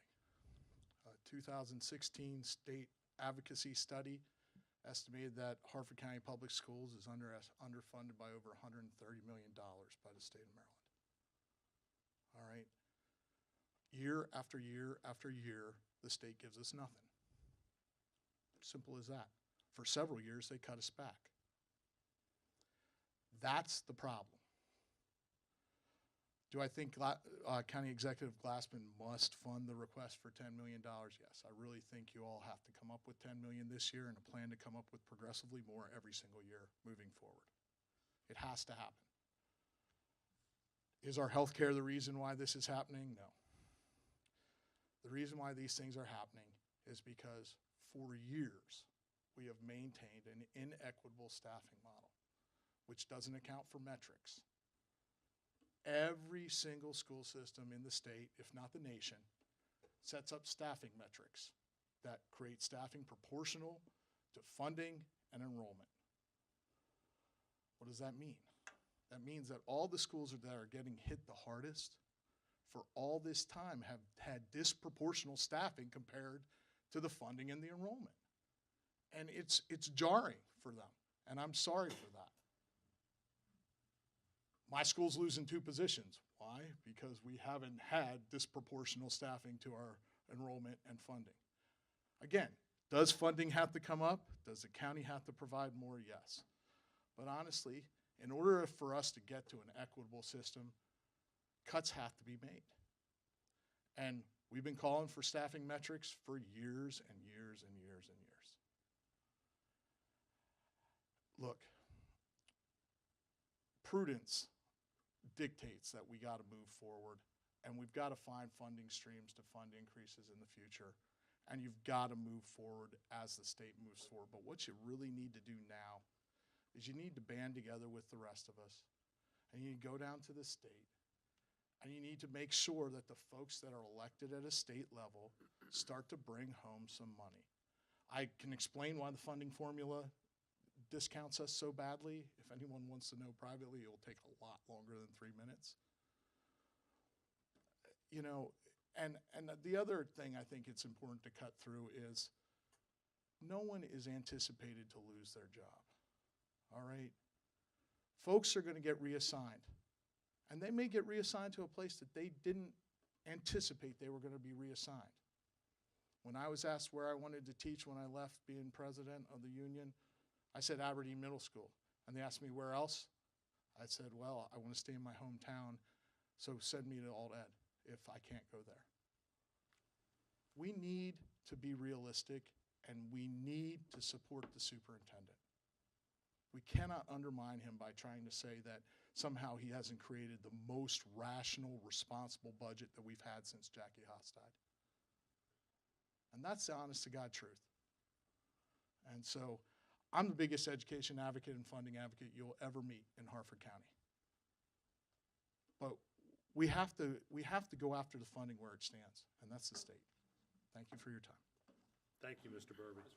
2016 state advocacy study estimated that Harford County Public Schools is underfunded by over $130 million by the state of Maryland. All right? Year after year after year, the state gives us nothing. Simple as that. For several years, they cut us back. That's the problem. Do I think County Executive Glassman must fund the request for $10 million? Yes. I really think you all have to come up with $10 million this year and a plan to come up with progressively more every single year moving forward. It has to happen. Is our health care the reason why this is happening? No. The reason why these things are happening is because for years we have maintained an inequitable staffing model, which doesn't account for metrics. Every single school system in the state, if not the nation, sets up staffing metrics that create staffing proportional to funding and enrollment. What does that mean? That means that all the schools that are getting hit the hardest for all this time have had disproportional staffing compared to the funding and the enrollment. And it's jarring for them, and I'm sorry for that. My school's losing 2 positions. Why? Because we haven't had disproportional staffing to our enrollment and funding. Again, does funding have to come up? Does the county have to provide more? Yes. But honestly, in order for us to get to an equitable system, cuts have to be made. And we've been calling for staffing metrics for years and years and years and years. Look, prudence dictates that we got to move forward, and we've got to find funding streams to fund increases in the future, and you've got to move forward as the state moves forward. But what you really need to do now is you need to band together with the rest of us, and you go down to the state, and you need to make sure that the folks that are elected at a state level start to bring home some money. I can explain why the funding formula discounts us so badly. If anyone wants to know privately, it will take a lot longer than 3 minutes. You know, and the other thing I think it's important to cut through is no one is anticipated to lose their job, all right? Folks are going to get reassigned, and they may get reassigned to a place that they didn't anticipate they were going to be reassigned. When I was asked where I wanted to teach when I left being president of the union, I said Aberdeen Middle School. And they asked me where else? I said, well, I want to stay in my hometown, so send me to Alt Ed if I can't go there. We need to be realistic, and we need to support the superintendent. We cannot undermine him by trying to say that somehow he hasn't created the most rational, responsible budget that we've had since Jackie Haas died. And that's the honest to God truth. And so I'm the biggest education advocate and funding advocate you'll ever meet in Harford County. But we have to go after the funding where it stands, and that's the state. Thank you for your time. Thank you, Mr. Burbidge.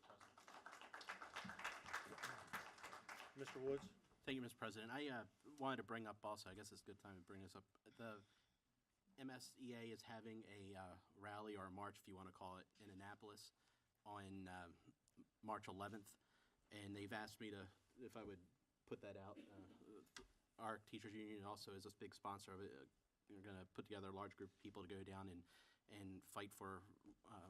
Mr. Woods? Thank you, Mr. President. I wanted to bring up also, I guess it's a good time to bring this up. The MSEA is having a rally or a march, if you want to call it, in Annapolis on March 11th. And they've asked me to, if I would put that out. Our teachers union also is a big sponsor of it. We're going to put together a large group of people to go down and fight for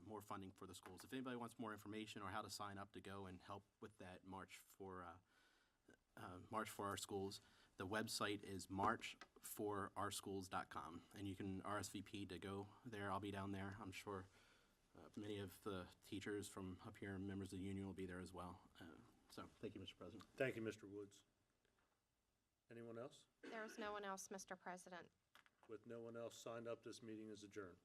more funding for the schools. If anybody wants more information or how to sign up to go and help with that march for our schools, the website is marchforoursschools.com, and you can RSVP to go there. I'll be down there. I'm sure many of the teachers from up here and members of the union will be there as well. So thank you, Mr. President. Thank you, Mr. Woods. Anyone else? There is no one else, Mr. President. With no one else signed up, this meeting is adjourned.